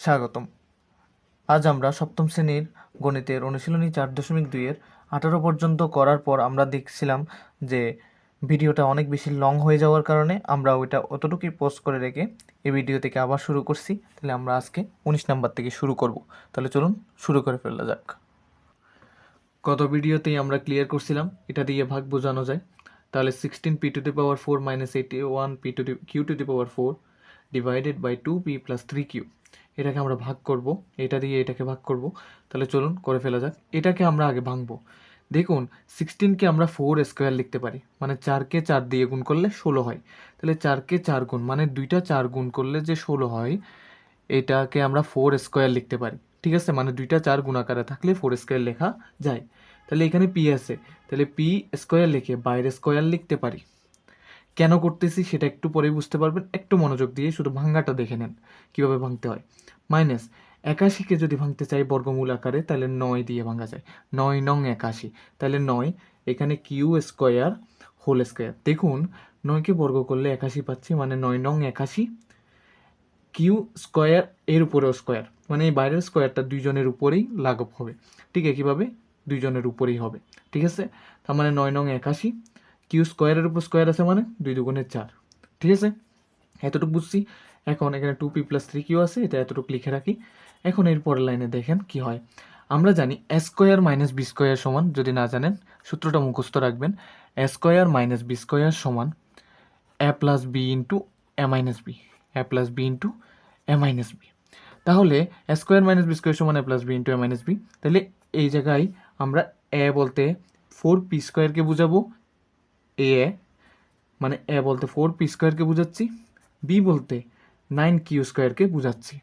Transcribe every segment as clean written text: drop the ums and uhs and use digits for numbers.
স্বাগতম। আজ আমরা সপ্তম শ্রেণীর গণিতের অনুশীলনী 4.2-এর 18 পর্যন্ত করার পর আমরা দেখছিলাম যে ভিডিওটা অনেক বেশি লং হয়ে যাওয়ার কারণে আমরা ওইটা অতটুকুই পোস্ট করে রেখে এই ভিডিও থেকে আবার শুরু করছি। তাহলে আমরা আজকে 19 নাম্বার থেকে শুরু করব। তাহলে চলুন শুরু করে ফেলা যাক। গত ভিডিওতেই আমরা ক্লিয়ার করছিলাম এটা দিয়ে ভাগ বোঝানো যায়। তাহলে 16p⁴ - 81p⁴ divided by 2p + 3q, এটাকে আমরা ভাগ করব, এটা দিয়ে এটাকে ভাগ করব। তাহলে চলুন করে ফেলা যাক। এটাকে আমরা আগে ভাঙবো। দেখুন 16কে আমরা 4 স্কোয়ার লিখতে পারি, মানে 4কে 4 দিয়ে গুণ করলে 16 হয়। তাহলে 4কে 4 গুণ মানে দুইটা 4 গুণ করলে যে 16 হয়, এটাকে আমরা 4 স্কোয়ার লিখতে পারি। ঠিক আছে, মানে দুইটা 4 গুণ আকারে থাকলে 4 স্কোয়ার লেখা যায়। তাহলে এখানে পি আছে, তাহলে পি স্কোয়ার লিখে বাইরে স্কোয়ার লিখতে পারি। কেন করতেছি সেটা একটু পরেই বুঝতে পারবেন, একটু মনোযোগ দিয়ে শুধু ভাঙাটা দেখে নেন কীভাবে ভাঙতে হয়। মাইনাস 81কে যদি ভাঙতে চাই বর্গমূল আকারে, তাহলে 9 দিয়ে ভাঙা যায়। 9 নং 81, তাহলে 9 এখানে কিউ স্কোয়ার হোল স্কোয়ার। দেখুন 9কে বর্গ করলে 81 পাচ্ছি, মানে 9 নং 81 কিউ স্কোয়ার এর উপরেও স্কোয়ার, মানে এই বাইরের স্কোয়ারটা দুইজনের উপরেই লাঘব হবে। ঠিক একইভাবে দুইজনের উপরেই হবে। ঠিক আছে, তার মানে 9 নং 81 কিউ স্কোয়ারের উপর স্কোয়ার আছে, মানে 2 দুগুণে 4। ঠিক আছে, এতটুকু বুঝছি। এখন এখানে 2p + 3q আছে, এটা এতটুকু লিখে রাখি। এখন এর পরের লাইনে দেখেন কি হয়। আমরা জানি a square minus B square সমান, যদি না জানেন সূত্রটা মুখস্থ রাখবেন, a square minus B square সমান a + b into a - b, a + b into a - b। তাহলে a square minus B square সমান a + b into a - b। তাহলে এই জায়গায় আমরা a বলতে 4p স্কোয়ারকে বুঝাবো, এ মানে এ বলতে 4p স্কোয়ারকে বুঝাচ্ছি, বি বলতে 9q স্কোয়ারকে বুঝাচ্ছি।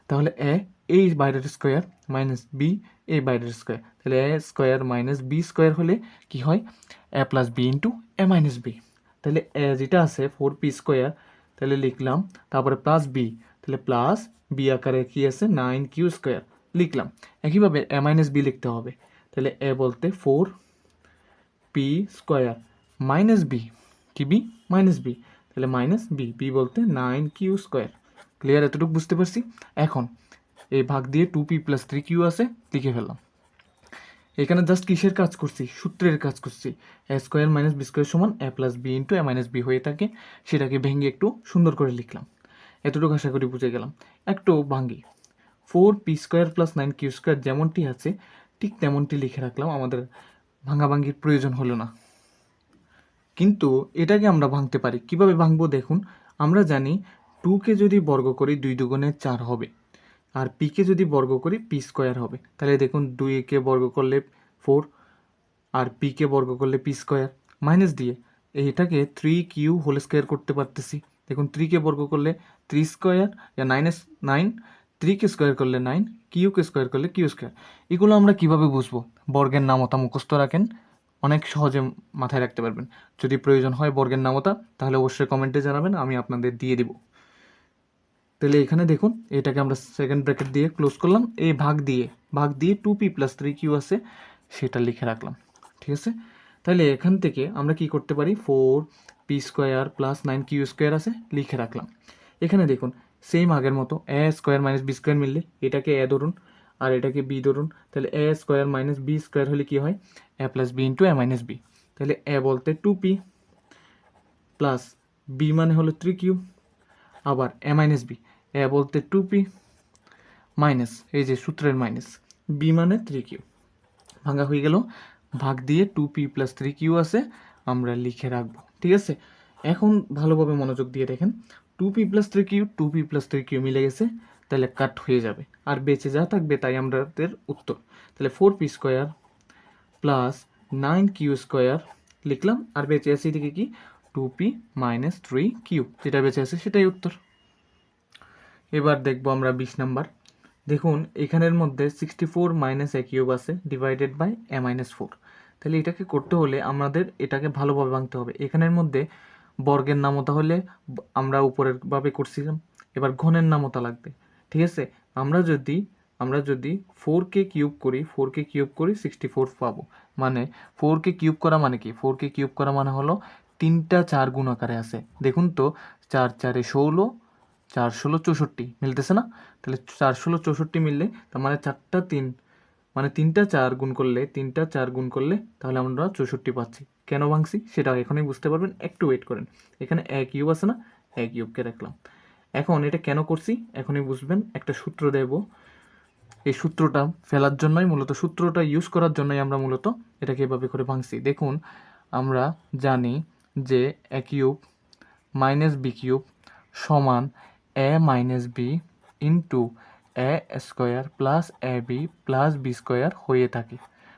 তাহলে এ এই বাইরের স্কোয়ার মাইনাস বি এই বাইরের স্কোয়ার, তাহলে a square minus B square হলে কি হয়, a + b into a - b। তাহলে এ যেটা আছে 4p স্কোয়ার, তাহলে লিখলাম, তারপরে প্লাস বি, তাহলে প্লাস বি আকারে কি আছে 9q স্কোয়ার লিখলাম। একইভাবে a - b লিখতে হবে, তাহলে এ বলতে 4p স্কোয়ার মাইনাস বি, কি বি মাইনাস বি, তাহলে মাইনাস বি, বি বলতে 9q স্কোয়ার। ক্লিয়ার? এতটুকু বুঝতে পারছি। এখন এই ভাগ দিয়ে 2p + 3q আছে, লিখে ফেললাম। এখানে জাস্ট কিসের কাজ করছি, সূত্রের কাজ করছি। a square minus B square সমান a + b into a - b হয়ে থাকে, সেটাকে ভেঙে একটু সুন্দর করে লিখলাম। এতটুকু আশা করি বুঝে গেলাম। একটু ভাঙি, 4p স্কোয়ার + 9q স্কোয়ার যেমনটি আছে ঠিক তেমনটি লিখে রাখলাম, আমাদের ভাঙাভাঙির প্রয়োজন হলো না। কিন্তু এটাকে আমরা ভাঙতে পারি। কিভাবে ভাঙবো দেখুন, আমরা জানি 2কে যদি বর্গ করি 2 দুগুণে 4 হবে, আর পিকে যদি বর্গ করি পি স্কোয়ার হবে। তাহলে দেখুন 2কে বর্গ করলে 4, আর পিকে বর্গ করলে পি স্কোয়ার, মাইনাস দিয়ে এইটাকে 3q হোল স্কোয়ার করতে পারতেছি। দেখুন 3কে বর্গ করলে 3 স্কোয়ার, 9 3কে স্কোয়ার করলে 9, কিউকে স্কোয়ার করলে কিউ স্কোয়ার। এগুলো আমরা কিভাবে বুঝবো? বর্গের নামতা মুখস্থ রাখেন, অনেক সহজে মাথায় রাখতে পারবেন। যদি প্রয়োজন হয় বর্গের নামতা, তাহলে অবশ্যই কমেন্টে জানাবেন, আমি আপনাদের দিয়ে দিব। তাহলে এখানে দেখুন এটাকে আমরা সেকেন্ড ব্র্যাকেট দিয়ে ক্লোজ করলাম, এই ভাগ দিয়ে 2p + 3q আছে সেটা লিখে রাখলাম। ঠিক আছে, তাহলে এখান থেকে আমরা কি করতে পারি, 4p স্কোয়ার + 9q স্কোয়ার আছে লিখে রাখলাম। এখানে দেখুন সেম আগের মতো a square minus B square মিললে এটাকে a ধরুন আর এটাকে b ধরুন, তাহলে a square minus B square হলে কি হয়, a + b into a - b। তাহলে a বলতে 2p প্লাস b মানে হলো 3q, আবার a - b, a বলতে 2p মাইনাস এই যে সূত্রের মাইনাস b মানে 3q। ভাঙা হয়ে গেল, ভাগ দিয়ে 2p + 3q আছে আমরা লিখে রাখবো। ঠিক আছে, এখন ভালোভাবে মনোযোগ দিয়ে দেখেন, 2p + 3q 2p + 3q মিলে গেছে, তাহলে কাট হয়ে যাবে, আর বেঁচে যা থাকবে তাই আমাদের উত্তর। তাহলে 4p square plus 9q square লিখলাম, আর বেঁচে আছে এদিকে কি 2p - 3q, যেটা বেঁচে আছে সেটাই উত্তর। এবার দেখবো আমরা 20 নাম্বার। দেখুন এখানের মধ্যে 64 - a³ আছে ডিভাইডেড বাই a - 4। তাহলে এটাকে করতে হলে আমাদের এটাকে ভালোভাবে ভাঙতে হবে। এখানের মধ্যে বর্গের নামতা হলে আমরা উপরের ভাবে করছিলাম, এবার ঘনের নামতা লাগবে। ঠিক আছে, আমরা যদি 4কে কিউব করি 64 পাবো। মানে 4কে কিউব করা মানে কি, 4কে কিউব করা মানে হলো 3টা 4 গুণ আকারে আছে। দেখুন তো 4 4 16, 4 ষোলো 64 মিলতেছে না? তাহলে 4 ষোলো 64 মিললে তার মানে 4টা 3 মানে 3টা 4 গুণ করলে 3টা 4 গুণ করলে তাহলে আমরা 64 পাচ্ছি। কেন ভাঙছি সেটা এখনই বুঝতে পারবেন, একটু ওয়েট করেন। এখানে এ কিউব আছে না, এ কিউবকে রাখলাম। এখন এটা কেন করছি এখনই বুঝবেন, একটা সূত্র দেব। এই সূত্রটা ফেলার জন্যই মূলত, সূত্রটা ইউজ করার জন্যই আমরা মূলত এটাকে এভাবে করে ভাঙছি। দেখুন আমরা জানি যে এ কিউব মাইনাস বি কিউব সমান a minus b into a square plus a b plus B square হয়ে থাকে।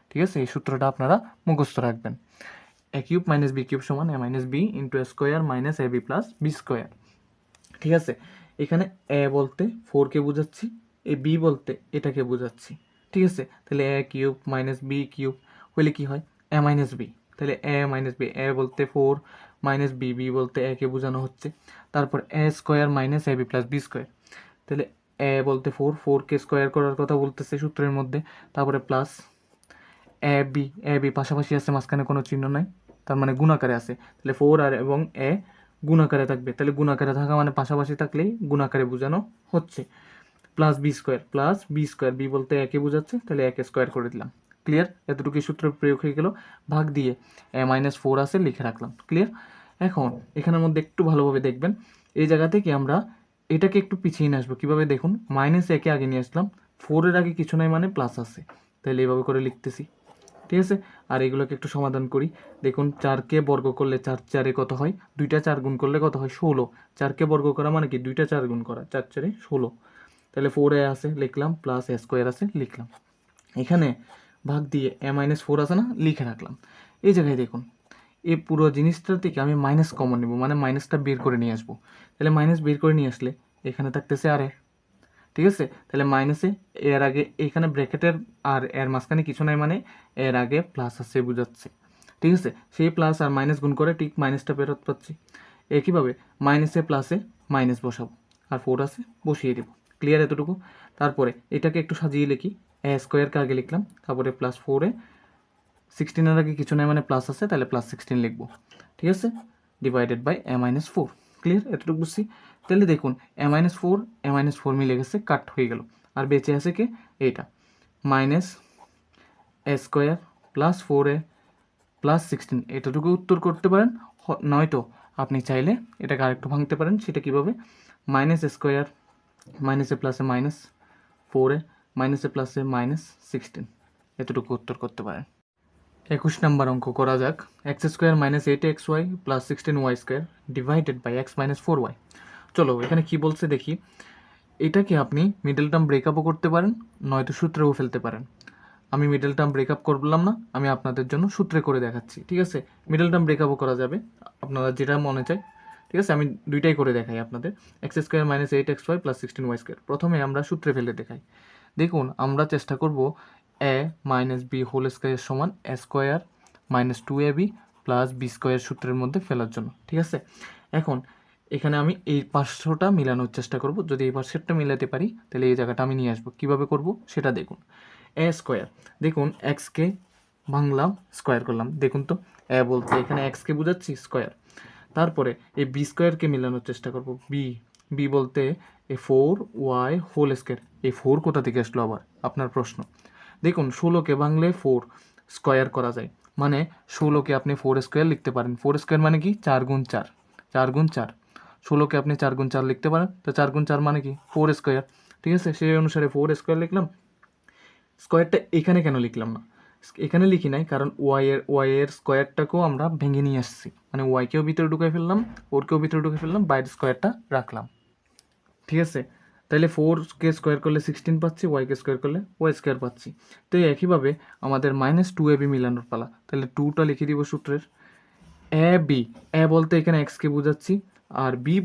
ঠিক আছে, এই সূত্রটা আপনারা মুখস্থ রাখবেন। এ কিউব মাইনাস বি কিউব সমান a minus b into a square minus a b plus B square. ঠিক আছে, এখানে এ বলতে 4কে বোঝাচ্ছি, এ বি বলতে এটাকে বোঝাচ্ছি। ঠিক আছে, তাহলে এ কিউব মাইনাস বি কিউব হলে কি হয়, এ মাইনাস বি। তাহলে এ মাইনাস বি, এ বলতে 4 মাইনাস বি, বি বলতে একে বোঝানো হচ্ছে। তারপর এ square minus a b plus B square. তাহলে এ বলতে 4, 4কে স্কোয়ার করার কথা বলতেছে সূত্রের মধ্যে। তারপরে plus a B, A B পাশাপাশি আছে, মাঝখানে কোনো চিহ্ন নাই, তার মানে গুণাকারে আছে। তাহলে 4 আর এবং এ গুণাকারে থাকবে, তাহলে গুণাকারে থাকা মানে পাশাপাশি থাকলেই গুণাকারে বোঝানো হচ্ছে। Plus B square, plus B square, B বলতে একে বোঝাচ্ছে, তাহলে একে স্কোয়ার করে দিলাম। ক্লিয়ার, এতটুকু সূত্র প্রয়োগ হয়ে গেল। ভাগ দিয়ে এ মাইনাস 4 আছে লিখে রাখলাম। ক্লিয়ার। এখন এখানের মধ্যে একটু ভালোভাবে দেখবেন, এই জায়গা থেকে আমরা এটাকে একটু পিছিয়ে নিয়ে আসবো। কীভাবে দেখুন, মাইনাস একে আগে নিয়ে আসলাম, 4-এর আগে কিছু নাই মানে প্লাস আছে, তাহলে এইভাবে করে লিখতেছি। ঠিক আছে, আর এগুলোকে একটু সমাধান করি। দেখুন 4কে বর্গ করলে 4 4-এ কত হয়, 2টা 4 গুণ করলে কত হয় 16। 4কে বর্গ করা মানে কি 2টা 4 গুণ করা, 4 4-এ 16। তাহলে 4 এ আছে লিখলাম, প্লাস এ স্কোয়ার আছে লিখলাম। এখানে ভাগ দিয়ে এ মাইনাস 4 আছে না, লিখে রাখলাম। এই জায়গায় দেখুন, এই পুরো জিনিসটা থেকে আমি মাইনাস কমন নেব, মানে মাইনাসটা বের করে নিয়ে আসবো। তাহলে মাইনাস বের করে নিয়ে আসলে এখানে থাকতেছে আর এ। ঠিক আছে, তাহলে মাইনাসে এর আগে এখানে ব্র্যাকেটের আর এর মাঝখানে কিছু নাই মানে এর আগে প্লাস আছে বোঝাচ্ছে। ঠিক আছে, সেই প্লাস আর মাইনাস গুণ করে ঠিক মাইনাসটা ফেরত পাচ্ছি। একইভাবে মাইনাসে প্লাসে মাইনাস বসাবো, আর 4 আছে বসিয়ে দেবো। ক্লিয়ার এতটুকু। তারপরে এটাকে একটু সাজিয়ে লিখি, এ স্কোয়ারকে আগে লিখলাম, তারপরে প্লাস 4-এ 16-এর আগে কিছু নাই মানে প্লাস আছে, তাহলে প্লাস 16 লিখবো। ঠিক আছে, divided by A minus 4। Clear, এতটুকু বুঝছি। তাহলে দেখুন এ মাইনাস 4 মিলে গেছে, কাট হয়ে গেল। আর বেঁচে আছে কি এইটা, মাইনাস এ স্কোয়ার প্লাস 4a প্লাস 16। এতটুকু উত্তর করতে পারেন, নয়তো আপনি চাইলে এটাকে আরেকটু ভাঙতে পারেন। সেটা কীভাবে, মাইনাস স্কোয়ার মাইনাসে প্লাসে মাইনাস 4a মাইনাসে প্লাসে মাইনাস 16, এতটুকু উত্তর করতে পারেন। 21 নম্বর অঙ্ক করা যাক। X square minus 8xy plus 16y square divided by X minus 4y। চলো এখানে কি বলছে দেখি। এটাকে আপনি মিডল টার্ম ব্রেকআপও করতে পারেন, নয়তো সূত্রেও ফেলতে পারেন। আমি মিডল টার্ম ব্রেকআপ করলাম না, আমি আপনাদের জন্য সূত্রে করে দেখাচ্ছি। ঠিক আছে, মিডল টার্ম ব্রেকআপও করা যাবে, আপনারা যেটা মনে চায়। ঠিক আছে, আমি দুইটাই করে দেখাই আপনাদের। X square minus 8xy plus 16y square. প্রথমে আমরা সূত্রে ফেলে দেখাই। দেখুন আমরা চেষ্টা করব a minus b whole square সমান a square minus 2ab plus B square সূত্রের মধ্যে ফেলার জন্য। ঠিক আছে, এখন এখানে আমি এই পার্শ্বটা মিলানোর চেষ্টা করব। যদি এই পার্শ্বটা মিলাতে পারি তাহলে এই জায়গাটা আমি নিয়ে আসবো। কীভাবে করব সেটা দেখুন। এ স্কোয়ার, দেখুন এক্সকে ভাঙলাম, স্কোয়ার করলাম। দেখুন তো এ বলতে এখানে এক্সকে বোঝাচ্ছি স্কোয়ার। তারপরে এই বি স্কোয়ারকে মিলানোর চেষ্টা করব। বি বলতে এ 4y হোল স্কোয়ার। এই 4 কোথা থেকে আসলো আবার আপনার প্রশ্ন। দেখুন 16কে ভাঙলে 4 স্কোয়ার করা যায়, মানে 16কে আপনি 4 স্কোয়ার লিখতে পারেন। 4 স্কোয়ার মানে কি 4 গুণ 4, 4 গুণ 4। 16কে আপনি 4 গুণ 4 লিখতে পারেন, তো 4 গুণ 4 মানে কি 4 স্কোয়ার। ঠিক আছে, সেই অনুসারে 4 স্কোয়ার লিখলাম। স্কোয়ারটা এখানে কেন লিখলাম না, এখানে লিখি নাই কারণ ওয়াইয়ের স্কোয়ারটাকেও আমরা ভেঙে নিয়ে আসছি, মানে ওয়াইকেও ভিতরে ঢুকাই ফেললাম, ওরকেও ভিতরে ঢুকে ফেললাম, বাইরের স্কোয়ারটা রাখলাম। ঠিক আছে, তাহলে 4কে স্কোয়ার করলে 16 পাচ্ছি, ওয়াইকে স্কোয়ার করলে ওয়াই স্কোয়ার পাচ্ছি। তো একইভাবে আমাদের মাইনাস 2ab মিলানোর পালা। তাহলে 2টা লিখে দিব সূত্রের। এ বলতে এখানে এক্সকে বোঝাচ্ছি, আর বি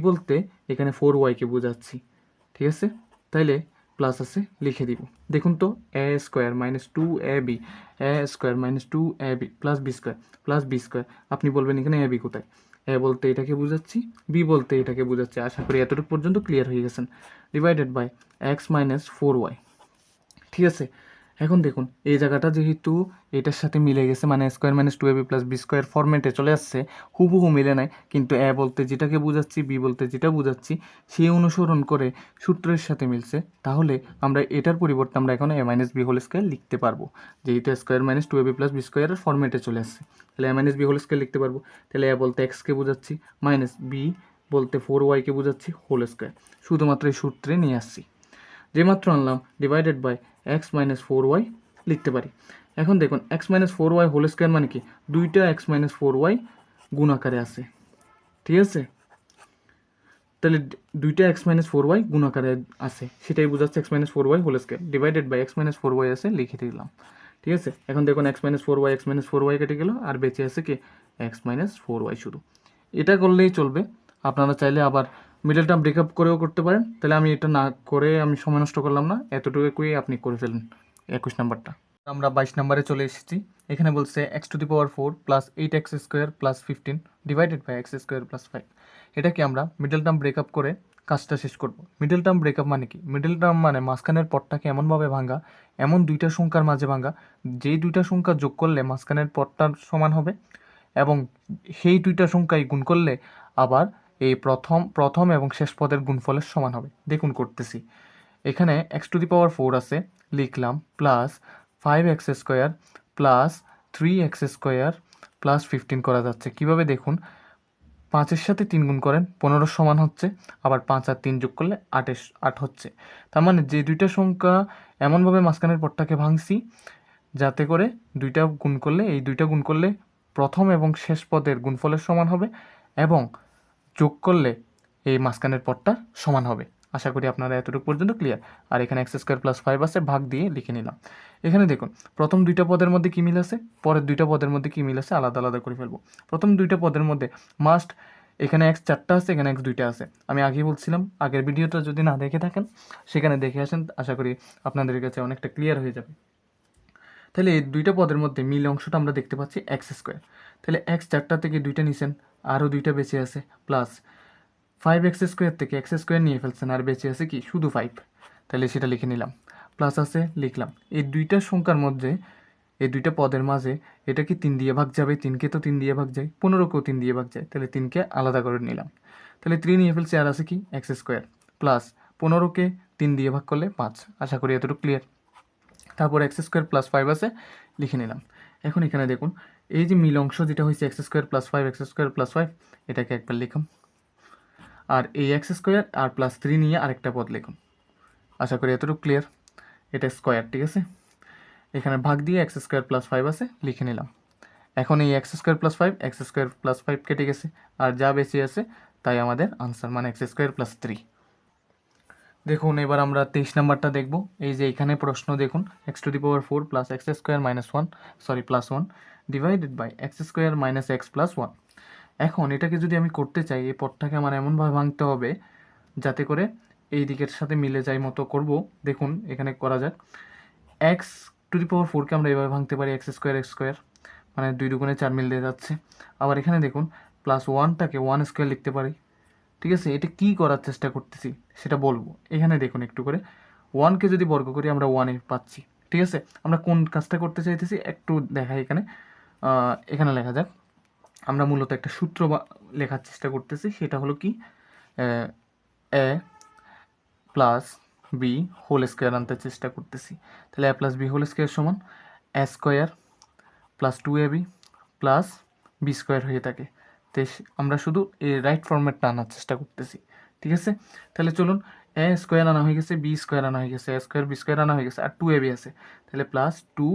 বলতে এখানে 4yকে বোঝাচ্ছি। ঠিক আছে, তাইলে প্লাস আছে লিখে দিব। দেখুন তো a square minus 2ab, a square minus 2ab plus B square. আপনি বলবেন এখানে এ বি কোথায়, এ বলতে এটাকে বোঝাচ্ছি, বি বলতে এটাকে বোঝাচ্ছি। আশা করি এতটুকু পর্যন্ত ক্লিয়ার হয়ে গেছেন। Divided by X minus 4y। ঠিক আছে, এখন দেখুন এই জায়গাটা যেহেতু এটার সাথে মিলে গেছে, মানে স্কোয়ার মাইনাস টু এ বি প্লাস বি স্কোয়ার ফরম্যাটে চলে আসছে, হুবহু মিলে নাই, কিন্তু এ বলতে যেটাকে বোঝাচ্ছি, বি বলতে যেটা বোঝাচ্ছি সেই অনুসরণ করে সূত্রের সাথে মিলছে, তাহলে আমরা এটার পরিবর্তে আমরা এখন এ মাইনাস বি হোল স্কোয়ার লিখতে পারবো, যেহেতু স্কোয়ার মাইনাস টু এ বি প্লাস বি স্কোয়ারের ফরম্যাটে চলে আসছে। তাহলে এ মাইনাস বি হোল স্কোয়ার লিখতে পারবো। তাহলে এ বলতে এক্সকে বোঝাচ্ছি, মাইনাস বি বলতে 4y-কে বোঝাচ্ছি হোল স্কোয়ার, শুধুমাত্র এই সূত্রে নিয়ে আসছি, যেমাত্র আনলাম divided by X minus 4y লিখতে পারি। এখন দেখুন x minus 4y whole square মানে কি, দুইটা এক্স মাইনাস 4y গুণ আকারে আছে, ঠিক আছে? তাহলে দুইটা এক্স মাইনাস 4y গুণ আকারে আছে, সেটাই বোঝাচ্ছে X minus 4y whole square divided by X minus 4y আছে, লিখে দিলাম, ঠিক আছে? এখন দেখুন এক্স মাইনাস 4y কেটে গেল, আর বেঁচে আছে কি এক্স মাইনাস 4y শুধু। এটা করলেই চলবে, আপনারা চাইলে আবার মিডল টার্ম ব্রেকআপ করেও করতে পারেন। তাহলে আমি এটা না করে আমি সময় নষ্ট করলাম না, এতটুকুই আপনি করে ফেলেন 21 নাম্বারটা। আমরা 22 নাম্বারে চলে এসেছি। এখানে বলছে X to the power 4 plus 8x square plus 15 divided by X square plus 5। এটাকে আমরা মিডল টার্ম ব্রেকআপ করে কাজটা শেষ করব। মিডল টার্ম ব্রেকআপ মানে কি? মিডল টার্ম মানে মাঝখানের পদটাকে এমনভাবে ভাঙা, এমন দুইটা সংখ্যার মাঝে ভাঙা, যেই দুইটা সংখ্যা যোগ করলে মাঝখানের পদটার সমান হবে, এবং সেই দুইটা সংখ্যাই গুণ করলে আবার এই প্রথম এবং শেষ পদের গুণফলের সমান হবে। দেখুন করতেছি, এখানে এক্স টু দি পাওয়ার 4 আছে, লিখলাম plus 5x square plus 3x square plus 15 করা যাচ্ছে কীভাবে দেখুন, 5-এর সাথে 3 গুণ করেন 15 সমান হচ্ছে, আবার 5 আর 3 যোগ করলে 8 হচ্ছে। তার মানে যে দুইটা সংখ্যা এমনভাবে মাঝখানের পদটাকে ভাঙছি যাতে করে দুইটা গুণ করলে, এই দুইটা গুণ করলে প্রথম এবং শেষ পদের গুণফলের সমান হবে, এবং যোগ করলে এই মাঝখানের পদটা সমান হবে। আশা করি আপনারা এতটুকু পর্যন্ত ক্লিয়ার। আর এখানে এক্স স্কোয়ার প্লাস 5 আছে, ভাগ দিয়ে লিখে নিলাম। এখানে দেখুন প্রথম দুইটা পদের মধ্যে কী মিল আছে, পরের দুইটা পদের মধ্যে কী মিল আছে আলাদা আলাদা করে ফেলবো। প্রথম দুইটা পদের মধ্যে মাস্ট এখানে এক্স 4টা আছে, এখানে এক্স 2টা আছে। আমি আগেই বলছিলাম, আগের ভিডিওটা যদি না দেখে থাকেন সেখানে দেখে আসেন, আশা করি আপনাদের কাছে অনেকটা ক্লিয়ার হয়ে যাবে। তাহলে এই দুইটা পদের মধ্যে মিল অংশটা আমরা দেখতে পাচ্ছি এক্স স্কোয়ার। তাহলে এক্স 4টা থেকে দুইটা নিছেন, আরও দুইটা বেঁচে আছে, প্লাস 5x স্কোয়ার থেকে এক্স স্কোয়ার নিয়ে ফেলছেন, আর বেঁচে আছে কি শুধু 5। তাহলে সেটা লিখে নিলাম, প্লাস আছে লিখলাম। এই দুইটা সংখ্যার মধ্যে, এই দুইটা পদের মাঝে এটা কি 3 দিয়ে ভাগ যাবে, 3কে তো 3 দিয়ে ভাগ যায়, 15কেও 3 দিয়ে ভাগ যায়, তাহলে 3কে আলাদা করে নিলাম। তাহলে 3 নিয়ে ফেলছি, আর আছে কি এক্স স্কোয়ার প্লাস 15কে 3 দিয়ে ভাগ করলে 5। আশা করি এতটুকু ক্লিয়ার। তারপর এক্স স্কোয়ার প্লাস 5 আছে, লিখে নিলাম। এখন এখানে দেখুন এই যে মিল অংশ যেটা হয়েছে x square plus 5, x square plus 5, এটাকে একবার লিখুন, আর এই এক্স স্কোয়ার আর প্লাস 3 নিয়ে আরেকটা পদ লিখুন। আশা করি এতটুকু ক্লিয়ার। এটা স্কোয়ার, ঠিক আছে? এখানে ভাগ দিয়ে এক্স স্কোয়ার প্লাস 5 আছে, লিখে নিলাম। এখন এই x square plus 5, x square plus 5 কেটে গেছে, আর যা বেশি আছে তাই আমাদের আনসার, মানে এক্স স্কোয়ার প্লাস 3। দেখুন এবার আমরা 23 নাম্বারটা দেখব। এই যে এখানে প্রশ্ন দেখুন, X to the power 4 plus x square minus 1 plus 1 divided by X square minus x plus 1। এখন এটাকে যদি আমি করতে চাই, এই পদটাকে আমার এমনভাবে ভাঙতে হবে যাতে করে এই দিকের সাথে মিলে যায় মতো করব। দেখুন এখানে করা যাক, এক্স টু দি পাওয়ার 4কে আমরা এভাবে ভাঙতে পারি এক্স স্কোয়ার, মানে 2 দুগুণে 4 মিল দিয়ে যাচ্ছে। আবার এখানে দেখুন প্লাস 1টাকে 1 স্কোয়ার লিখতে পারি, ঠিক আছে? এটা কি করার চেষ্টা করতেছি সেটা বলবো। এখানে দেখুন একটু করে 1কে যদি বর্গ করি আমরা 1 পাচ্ছি, ঠিক আছে? আমরা কোন কাজটা করতে চাইতেছি একটু দেখাই এখানে। এখানে লেখা যাক, আমরা মূলত একটা সূত্র লেখার চেষ্টা করতেছি, সেটা হলো কি a plus B whole square আনতে চেষ্টা করতেছি। তাহলে a plus B whole square সমান a square plus 2ab plus B square হয়ে থাকে। তো আমরা শুধু এই রাইট ফরম্যাটটা আনার চেষ্টা করতেছি, ঠিক আছে? তাহলে চলুন, এ স্কোয়ার আনা হয়ে গেছে, বি স্কোয়ার আনা হয়ে গেছে, এ স্কোয়ার বি স্কোয়ার আনা হয়ে গেছে, আর 2ab আছে। তাহলে প্লাস 2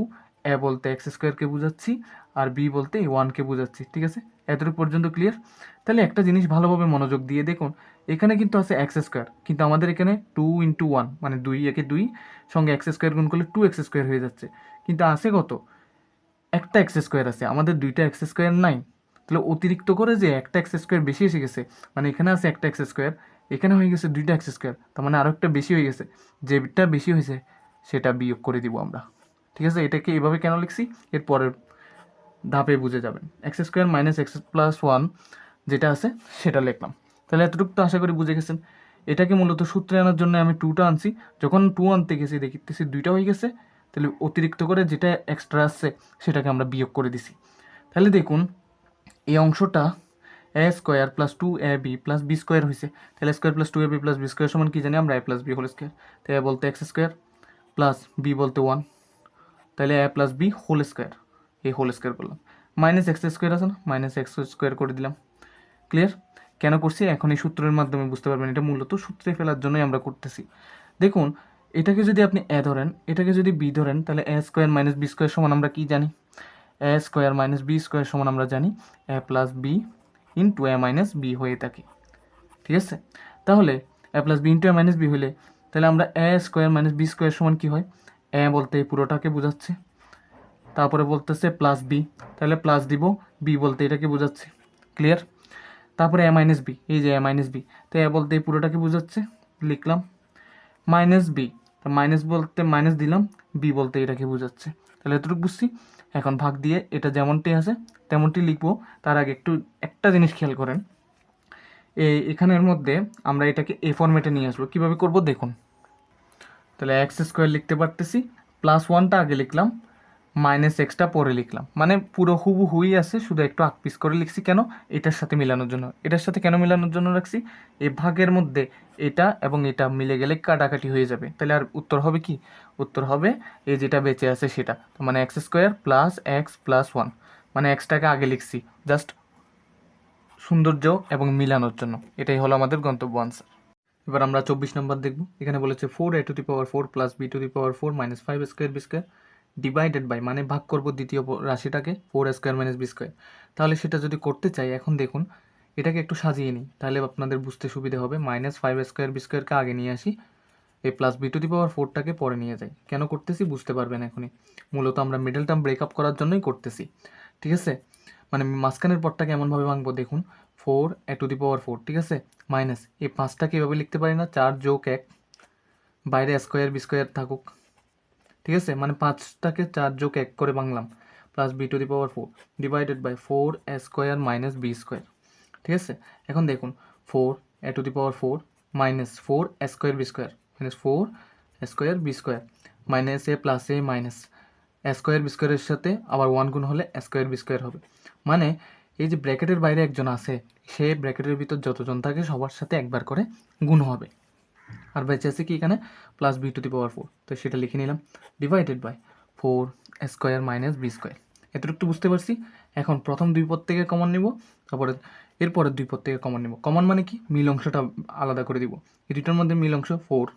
এ বলতে এক্স স্কোয়ারকে বোঝাচ্ছি, আর বি বলতে 1কে বোঝাচ্ছি, ঠিক আছে? এতটুকু পর্যন্ত ক্লিয়ার? তাহলে একটা জিনিস ভালোভাবে মনোযোগ দিয়ে দেখুন, এখানে কিন্তু আছে এক্স স্কোয়ার, কিন্তু আমাদের এখানে 2 × 1 মানে 2, একে 2 সঙ্গে এক্স স্কোয়ার গুণ করলে 2x স্কোয়ার হয়ে যাচ্ছে, কিন্তু আছে কত? একটা এক্স স্কোয়ার আছে, আমাদের দুইটা এক্স স্কোয়ার নাই। তাহলে অতিরিক্ত করে যে একটা এক্স স্কোয়ার বেশি এসে গেছে, মানে এখানে আছে একটা এক্স স্কোয়ার, এখানে হয়ে গেছে দুইটা এক্স স্কোয়ার, তার মানে আরও একটা বেশি হয়ে গেছে, যেটা বেশি হয়েছে সেটা বিয়োগ করে দিব আমরা, ঠিক আছে? এটাকে এভাবে কেন লিখছি এর পরের ধাপে বুঝে যাবেন। X square minus x plus 1 যেটা আছে সেটা লিখলাম। তাহলে এতটুকু তো আশা করি বুঝে গেছেন। এটাকে মূলত সূত্রে আনার জন্য আমি 2টা আনছি, যখন 2 আনতে গেছি দেখতেছি 2টা হয়ে গেছে, তাহলে অতিরিক্ত করে যেটা এক্সট্রা আসছে সেটাকে আমরা বিয়োগ করে দিছি। তাহলে দেখুন এই অংশটা a square plus 2ab plus B square হয়েছে। তাহলে square plus 2ab plus B square সমান কি জানি আমরা, a plus B whole square. তাই বলতে এক্স স্কোয়ার প্লাস বি বলতে 1, তাহলে a plus B whole square, এই হোল স্কোয়ার করলাম। মাইনাস এক্স স্কোয়ার আছে না, মাইনাস এক্স স্কোয়ার করে দিলাম। ক্লিয়ার? কেন করছি এখন এই সূত্রের মাধ্যমে বুঝতে পারবেন, এটা মূলত সূত্রে ফেলার জন্যই আমরা করতেছি। দেখুন এটাকে যদি আপনি এ ধরেন, এটাকে যদি বি ধরেন, তাহলে a square minus B square সমান আমরা কি জানি, A square minus B square সমান আমরা জানি এ plus B into A minus B হয়ে থাকে। ঠিক আছে, তাহলে a plus B into A minus B হইলে তাহলে আমরা এ স্কোয়ার মাইনাস বি স্কোয়ার সমান কী হয়, এ বলতে এই পুরোটাকে বোঝাচ্ছে, তারপরে বলতেছে প্লাস বি, তাহলে প্লাস দিব, বি বলতে এটাকে বোঝাচ্ছে। ক্লিয়ার? তারপরে এ মাইনাস বি, এই যে এ মাইনাস বি, তো এ বলতে এই পুরোটাকে বোঝাচ্ছে, লিখলাম মাইনাস বি, তো মাইনাস বলতে মাইনাস দিলাম, বি বলতে এটাকে বোঝাচ্ছে। তাহলে এতটুকু বুঝছি। এখন ভাগ দিয়ে এটা যেমনটি আছে তেমনটি লিখবো। তার আগে একটু একটা জিনিস খেয়াল করেন, এখানের মধ্যে আমরা এটাকে এ ফরম্যাটে নিয়ে আসবো। কীভাবে করব দেখুন, তাহলে এক্স স্কোয়ার লিখতে পারতেছি, প্লাস 1টা আগে লিখলাম, মাইনাস এক্সটা পরে লিখলাম, মানে পুরো হুবহুই আছে, শুধু একটু আকপিস করে লিখছি। কেন? এটার সাথে মিলানোর জন্য। এটার সাথে কেন মিলানোর জন্য রাখছি, এই ভাগের মধ্যে এটা এবং এটা মিলে গেলে কাটাকাটি হয়ে যাবে। তাহলে আর উত্তর হবে কি, উত্তর হবে এই যেটা বেঁচে আছে সেটা, মানে x square plus x plus 1, মানে এক্সটাকে আগে লিখছি জাস্ট সৌন্দর্য এবং মিলানোর জন্য। এটাই হলো আমাদের গন্তব্য আনসার। এবার আমরা 24 নম্বর দেখব। এখানে বলেছে 4a⁴ plus b⁴ minus 5 square B square divided by, মানে ভাগ করব দ্বিতীয় রাশিটাকে 4 স্কোয়ার মাইনাস বি স্কোয়ার। তাহলে সেটা যদি করতে চাই, এখন দেখুন এটাকে একটু সাজিয়ে নিই, তাহলে আপনাদের বুঝতে সুবিধা হবে। মাইনাস 5 স্কোয়ার বি স্কোয়ারকে আগে নিয়ে আসি, এই প্লাস b⁴টাকে পরে নিয়ে যাই। কেন করতেছি বুঝতে পারবেন এখনই। মূলত আমরা মিডল টার্ম ব্রেকআপ করার জন্যই করতেছি। ঠিক আছে, মানে মাঝখানের পদটাকে এমনভাবে ভাঙবো, দেখুন 4a⁴, ঠিক আছে, মাইনাস এই 5টাকে এভাবে লিখতে পারি না, 4 যোগ 1, বাইরে স্কোয়ার বি স্কোয়ার থাকুক। ঠিক আছে, মানে 5টাকে 4 যোগ 1 করে ভাঙলাম, plus b⁴ divided by 4a square minus B square. ঠিক আছে, এখন দেখুন 4a⁴ minus 4 square B square minus 4 square B square minus a plus a minus square b স্কোয়ারের সাথে আবার 1 গুণ হলে স্কোয়ার বি স্কোয়ার হবে। মানে এই যে ব্র্যাকেটের বাইরে একজন আছে, সে ব্র্যাকেটের ভিতর যতজন থাকে সবার সাথে একবার করে গুণ হবে। আর বেঁচে আছে কি এখানে, প্লাস b⁴, তো সেটা লিখে নিলাম, divided by 4 square minus B square. এতটুকু বুঝতে পারছি। এখন প্রথম দুই পদ থেকে কমন নিব, তারপরে এরপরের দুই পদ থেকে কমন নিব। কমন মানে কি, মিল অংশটা আলাদা করে দিব। এই দুইটার মধ্যে মিল অংশ 4,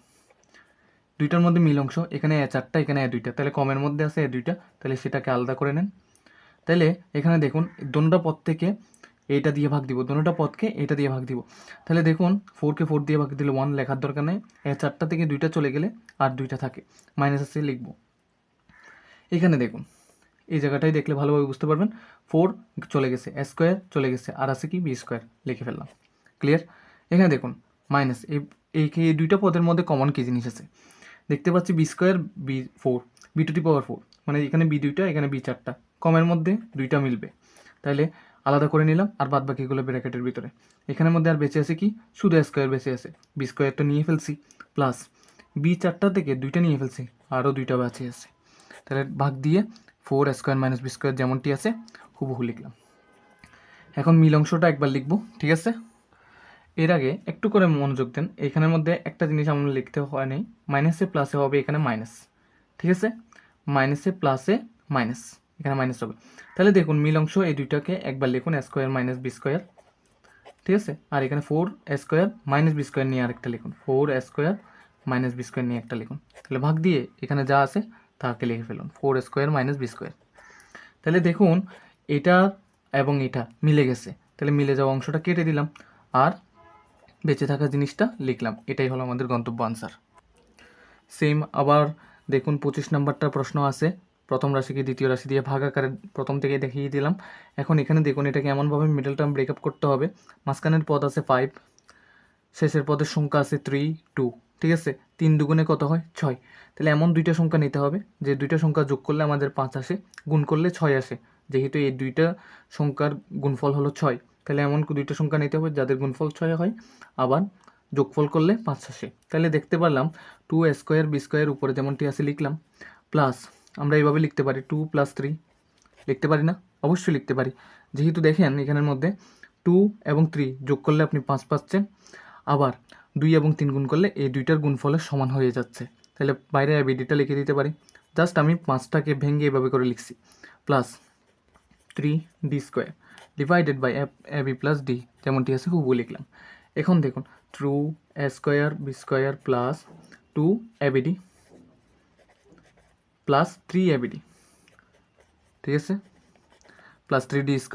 দুইটার মধ্যে মিল অংশ এখানে এ4টা, এখানে এ2টা, তাহলে কমের মধ্যে আছে এ2টা, তাহলে সেটাকে আলাদা করে নেন। তাহলে এখানে দেখুন দোনোটা পদ থেকে এইটা দিয়ে ভাগ দিব, দোনোটা পদকে এটা দিয়ে ভাগ দিব। তাহলে দেখুন 4কে 4 দিয়ে ভাগ দিলে 1 লেখার দরকার নেই, এ4টা থেকে 2টা চলে গেলে আর 2টা থাকে, মাইনাস আছে লিখব। এখানে দেখুন এই জায়গাটাই দেখলে ভালোভাবে বুঝতে পারবেন, 4 চলে গেছে, স্কোয়ার চলে গেছে, আর আছে কি বি স্কোয়ার, লিখে ফেললাম। ক্লিয়ার? এখানে দেখুন মাইনাস এই দুইটা পদের মধ্যে কমন কি জিনিস আছে দেখতে পাচ্ছি, বি স্কোয়ার b⁴, b⁴, মানে এখানে b2টা এখানে b4টা, কমের মধ্যে 2টা মিলবে, তাহলে আলাদা করে নিলাম। আর বাদ বাকিগুলো ব্র্যাকেটের ভিতরে। এখানের মধ্যে আর বেঁচে আছে কি, শুধু স্কোয়ার বেঁচে আছে, বি স্কোয়ারটা নিয়ে ফেলছি, প্লাস b4টা থেকে 2টা নিয়ে ফেলছি, আরও 2টা বাঁচে আছে। তাহলে ভাগ দিয়ে 4 স্কোয়ার মাইনাস বি স্কোয়ার যেমনটি আছে হুবহু লিখলাম। এখন মিল অংশটা একবার লিখব। ঠিক আছে, এর আগে একটু করে মনোযোগ দেন, এখানের মধ্যে একটা জিনিস আমরা লিখতে হয় নাই, মাইনাসে প্লাসে হবে এখানে মাইনাস। ঠিক আছে, মাইনাসে প্লাসে মাইনাস, এখানে মাইনাস হবে। তাহলে দেখুন মিল অংশ এই দুইটাকে একবার লিখুন, স্কোয়ার মাইনাস বি স্কোয়ার। ঠিক আছে, আর এখানে 4 স্কোয়ার মাইনাস বি স্কোয়ার নিয়ে আরেকটা লিখুন, 4 স্কোয়ার মাইনাস বি স্কোয়ার নিয়ে একটা লিখুন। তাহলে ভাগ দিয়ে এখানে যা আছে তাকে লিখে ফেলুন, 4 স্কোয়ার মাইনাস বি স্কোয়ার। তাহলে দেখুন এটা এবং এটা মিলে গেছে, তাহলে মিলে যাওয়া অংশটা কেটে দিলাম, আর বেঁচে থাকা জিনিসটা লিখলাম। এটাই হলো আমাদের গন্তব্য আনসার। সেম আবার দেখুন 25 নম্বরটা প্রশ্ন আছে, প্রথম রাশিকে দ্বিতীয় রাশি দিয়ে ভাগ আকারে প্রথম থেকে দেখিয়ে দিলাম। এখন এখানে দেখুন এটাকে এমনভাবে মিডল টার্ম ব্রেকআপ করতে হবে, মাঝখানের পদ আছে 5, শেষের পদের সংখ্যা আছে 3, 2। ঠিক আছে, 3 দুগুণে কত হয় 6। তাহলে এমন দুইটা সংখ্যা নিতে হবে যে দুইটা সংখ্যা যোগ করলে আমাদের 5 আসে, গুণ করলে 6 আসে। যেহেতু এই দুইটা সংখ্যার গুণফল হলো 6, তাহলে এমন দুইটা সংখ্যা নিতে হবে যাদের গুণফল 6 হয়, আবার যোগফল করলে 5 আসে। তাহলে দেখতে পারলাম 2 স্কোয়ার বি স্কোয়ার উপরে যেমনটি আছে লিখলাম, প্লাস আমরা এইভাবে লিখতে পারি 2 + 3 লিখতে পারি না? অবশ্যই লিখতে পারি। যেহেতু দেখেন এখানের মধ্যে 2 এবং 3 যোগ করলে আপনি 5 পাচ্ছেন, আবার 2 এবং 3 গুণ করলে এই দুইটার গুণফলের সমান হয়ে যাচ্ছে। তাহলে বাইরে এবিডিটা লিখে দিতে পারি। জাস্ট আমি 5টাকে ভেঙে এভাবে করে লিখছি, plus 3d² divided by ab plus d, যেমনটি আছে হুবহু লিখলাম। এখন দেখুন 2a² plus 2abd plus 3abd, ঠিক আছে, plus 3d²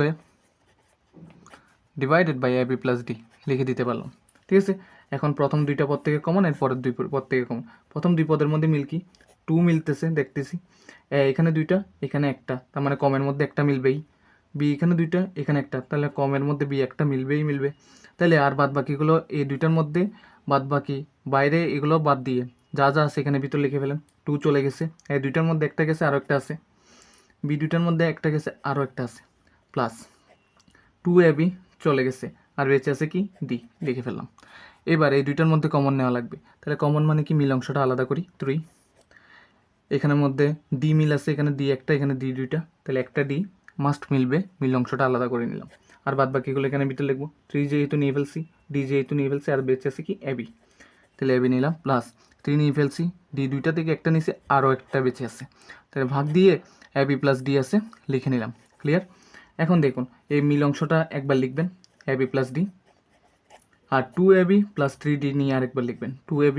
divided by ab plus d লিখে দিতে পারলাম, ঠিক আছে। এখন প্রথম দুইটা পদ থেকে কমন, এর পরের দুই পদ থেকে কমন। প্রথম দুই পদের মধ্যে মিল কি? 2 মিলতেছে দেখতেছি, এখানে দুইটা এখানে একটা, তার মানে কমের মধ্যে একটা মিলবেই। বি এখানে দুইটা এখানে একটা, তাহলে কমের মধ্যে বি একটা মিলবে। তাহলে আর বাদ বাকিগুলো এই দুইটার মধ্যে বাদ বাকি বাইরে এগুলো বাদ দিয়ে যা যা আছে এখানে ভিতর লিখে ফেলেন। 2 চলে গেছে, এই দুইটার মধ্যে একটা গেছে আরও একটা আছে, বি দুইটার মধ্যে একটা গেছে আরও একটা আছে, প্লাস 2ab চলে গেছে আর বেঁচে আছে কি? ডি, লিখে ফেললাম। এবার এই দুইটার মধ্যে কমন নেওয়া লাগবে, তাহলে কমন মানে কি? মিল অংশটা আলাদা করি 3, এখানের মধ্যে ডি মিল আছে, এখানে ডি একটা এখানে ডি দুইটা, তাহলে একটা ডি মাস্ট মিলবে, মিল অংশটা আলাদা করে নিলাম। আর বাদ বাকিগুলো এখানে ভিতরে লিখবো। 3 যেহেতু নিয়ে ফেলছি, ডি যেহেতু নিয়ে ফেলছি, আর বেঁচে আছে কি? এবি, তাহলে এবি নিলাম, প্লাস 3 নিয়ে ফেলছি, ডি দুইটা থেকে একটা নিচে আরও একটা বেঁচে আছে, তাহলে ভাগ দিয়ে এবি প্লাস ডি আছে লিখে নিলাম। ক্লিয়ার? এখন দেখুন এই মিল অংশটা একবার লিখবেন এবি প্লাস ডি, আর 2ab প্লাস 3d নিয়ে আরেকবার লিখবেন, 2ab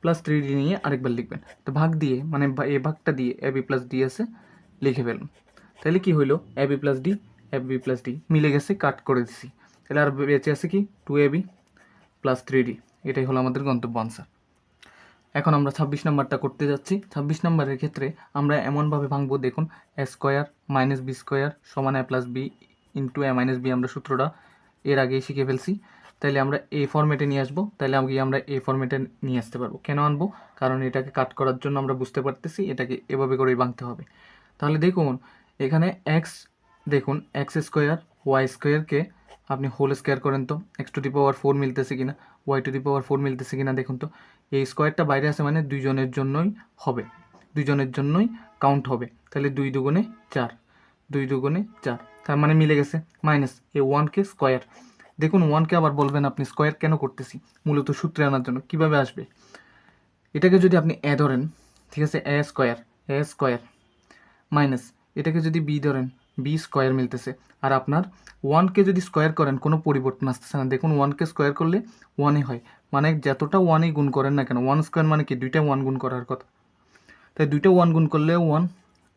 প্লাস 3d নিয়ে আরেকবার লিখবেন। তো ভাগ দিয়ে মানে এই ভাগটা দিয়ে ab প্লাস ডি আছে লিখে ফেলুন। তাহলে কি হইলো? ab প্লাস ডি মিলে গেছে, কাট করে দিছি, তাহলে আর বেঁচে আছে কি? 2ab plus 3d। এটাই হলো আমাদের গন্তব্য আনসার। এখন আমরা 26 নাম্বারটা করতে যাচ্ছি। 26 নাম্বারের ক্ষেত্রে আমরা এমনভাবে ভাঙবো, দেখুন a² মাইনাস b² সমান a plus B into a minus B, আমরা সূত্রটা এর আগেই শিখে ফেলছি। তাইলে আমরা এই ফরম্যাটে নিয়ে আসবো, তাইলে আমরা এই ফরম্যাটে নিয়ে আসতে পারবো। কেন আনবো? কারণ এটাকে কাট করার জন্য আমরা বুঝতে পারতেছি এটাকে এভাবে করেই ভাঙতে হবে। তাহলে দেখুন এখানে এক্স, দেখুন x² y²কে আপনি হোল স্কোয়ার করেন তো x⁴ মিলতেছে কিনা, y⁴ মিলতেছে কিনা দেখুন তো। এই স্কোয়ারটা বাইরে আছে মানে দুইজনের জন্যই হবে, দুইজনের জন্যই কাউন্ট হবে। তাহলে 2 দুগুণে 4, 2 দুগুণে 4, তার মানে মিলে গেছে। মাইনাস এই 1কে স্কোয়ার, দেখুন 1কে আবার বলবেন আপনি স্কোয়ার কেন করতেছি? মূলত সূত্রে আনার জন্য। কিভাবে আসবে? এটাকে যদি আপনি এ ধরেন, ঠিক আছে, এ স্কোয়ার মাইনাস এটাকে যদি বি ধরেন, বি স্কোয়ার মিলতেছে। আর আপনার 1কে যদি স্কোয়ার করেন কোনো পরিবর্তন আসতেছে না, দেখুন 1কে স্কোয়ার করলে 1ই হয়, মানে যতটা 1ই গুণ করেন না কেন, 1 স্কোয়ার মানে কি? দুইটা 1 গুণ করার কথা। তাই দুইটা 1 গুণ করলেও 1,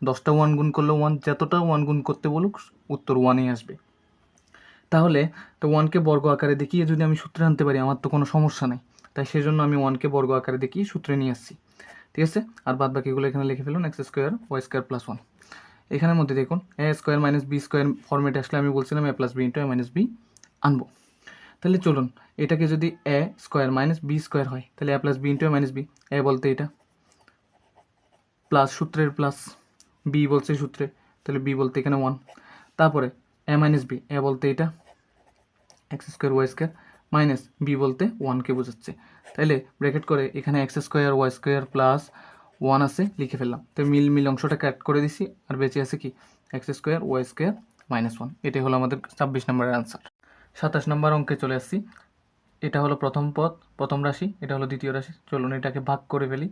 10টা 1 গুণ করলেও 1, যতটা 1 গুণ করতে বলুক উত্তর 1ই আসবে। তাহলে তো 1কে বর্গ আকারে দেখিয়ে যদি আমি সূত্রে আনতে পারি আমার তো কোনো সমস্যা নেই, তাই সেজন্য আমি 1কে বর্গ আকারে দেখিয়ে সূত্রে নিয়ে আসছি, ঠিক আছে। আর বাদ বাকিগুলো এখানে লিখে ফেলুন, x² y² প্লাস 1। এখানের মধ্যে দেখুন a² মাইনাস b² ফরম্যাটে আসলে আমি বলছিলাম a plus B into a minus B আনবো। তাহলে চলুন এটাকে যদি a² মাইনাস b² হয়, তাহলে a plus B into a minus b, a বলতে এটা প্লাস সূত্রের প্লাস, বি বলছে সূত্রে, তাহলে বি বলতে এখানে 1, তারপরে a মাইনাস বি, এ বলতে এটা x² y² মাইনাস বি বলতে 1কে বোঝাচ্ছে। তাহলে ব্র্যাকেট করে এখানে x² y² প্লাস 1 আছে লিখে ফেললাম। তো মিল অংশটা কাট করে দিছি, আর বেঁচে আছে কি? x² y² minus 1। এটাই হলো আমাদের 26 নম্বরের আনসার। 27 নম্বর অঙ্কে চলে আসছি। এটা হলো প্রথম পদ, প্রথম রাশি, এটা হলো দ্বিতীয় রাশি। চলুন এটাকে ভাগ করে ফেলি,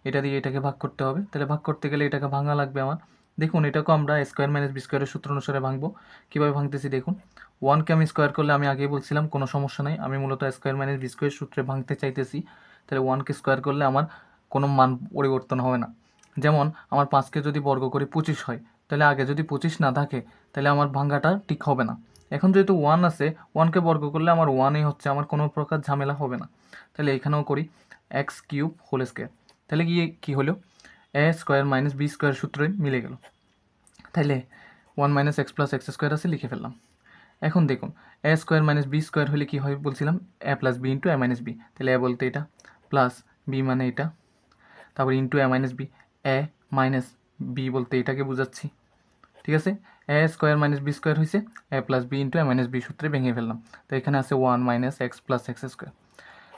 এটা দিয়ে এটাকে ভাগ করতে হবে। তাহলে ভাগ করতে গেলে এটাকে ভাঙা লাগবে আমার। দেখুন এটাকেও আমরা স্কোয়ার মাইনাস বি² সূত্র অনুসারে ভাঙবো। কীভাবে ভাঙতেছি দেখুন, 1কে আমি স্কোয়ার করলে আমি আগেই বলছিলাম কোনো সমস্যা নাই, আমি মূলত স্কোয়ার মাইনাস বি² সূত্রে ভাঙতে চাইতেছি। তাহলে 1কে স্কোয়ার করলে আমার কোনো মান পরিবর্তন হবে না। যেমন আমার 5কে যদি বর্গ করি 25 হয়, তাহলে আগে যদি 25 না থাকে তাহলে আমার ভাঙাটা ঠিক হবে না। এখন যেহেতু 1 আছে, 1কে বর্গ করলে আমার 1ই হচ্ছে, আমার কোনো প্রকার ঝামেলা হবে না। তাহলে এখানেও করি x³ হোল স্কোয়ার, তাহলে গিয়ে কী হলো? a² মাইনাস b² সূত্রে মিলে গেল। তাহলে 1 মাইনাস এক্স প্লাস x² আছে লিখে ফেললাম। এখন দেখুন a² মাইনাস b² হলে কী হয় বলছিলাম? a plus B into a minus B, তাহলে a বলতে এটা প্লাস বি মানে এটা, তারপর into a minus B, a minus B বলতে এটাকে বোঝাচ্ছি, ঠিক আছে। a² মাইনাস b² হয়েছে a plus B into a minus B সূত্রে ভেঙে ফেললাম। তো এখানে আছে 1 মাইনাস এক্স প্লাস x²।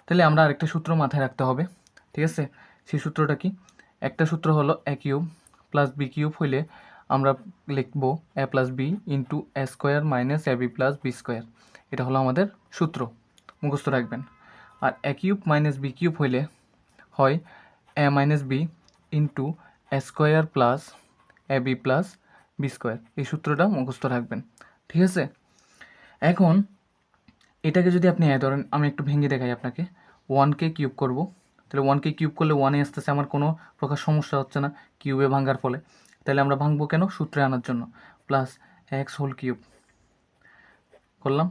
তাহলে আমরা আরেকটা সূত্র মাথায় রাখতে হবে, ঠিক আছে। সেই সূত্রটা কি? একটা সূত্র হলো এ কিউব প্লাস বি কিউব হইলে আমরা লিখব এ plus B into a square minus a b plus B square. এটা হলো আমাদের সূত্র, মুখস্থ রাখবেন। আর এ কিউব মাইনাস বি কিউব হইলে হয় এ minus b into a square plus a b plus B square. এই সূত্রটা মুখস্থ রাখবেন, ঠিক আছে? এখন এটাকে যদি আপনি ধরেন, আমি একটু ভেঙে দেখাই আপনাকে। 1কে কিউব করব, তাহলে 1কে কিউব করলে 1 আসতেছে, আমার কোনো প্রকার সমস্যা হচ্ছে না কিউবে ভাঙার ফলে। তাহলে আমরা ভাঙবো কেন? সূত্রে আনার জন্য। প্লাস এক্স হোল কিউব করলাম,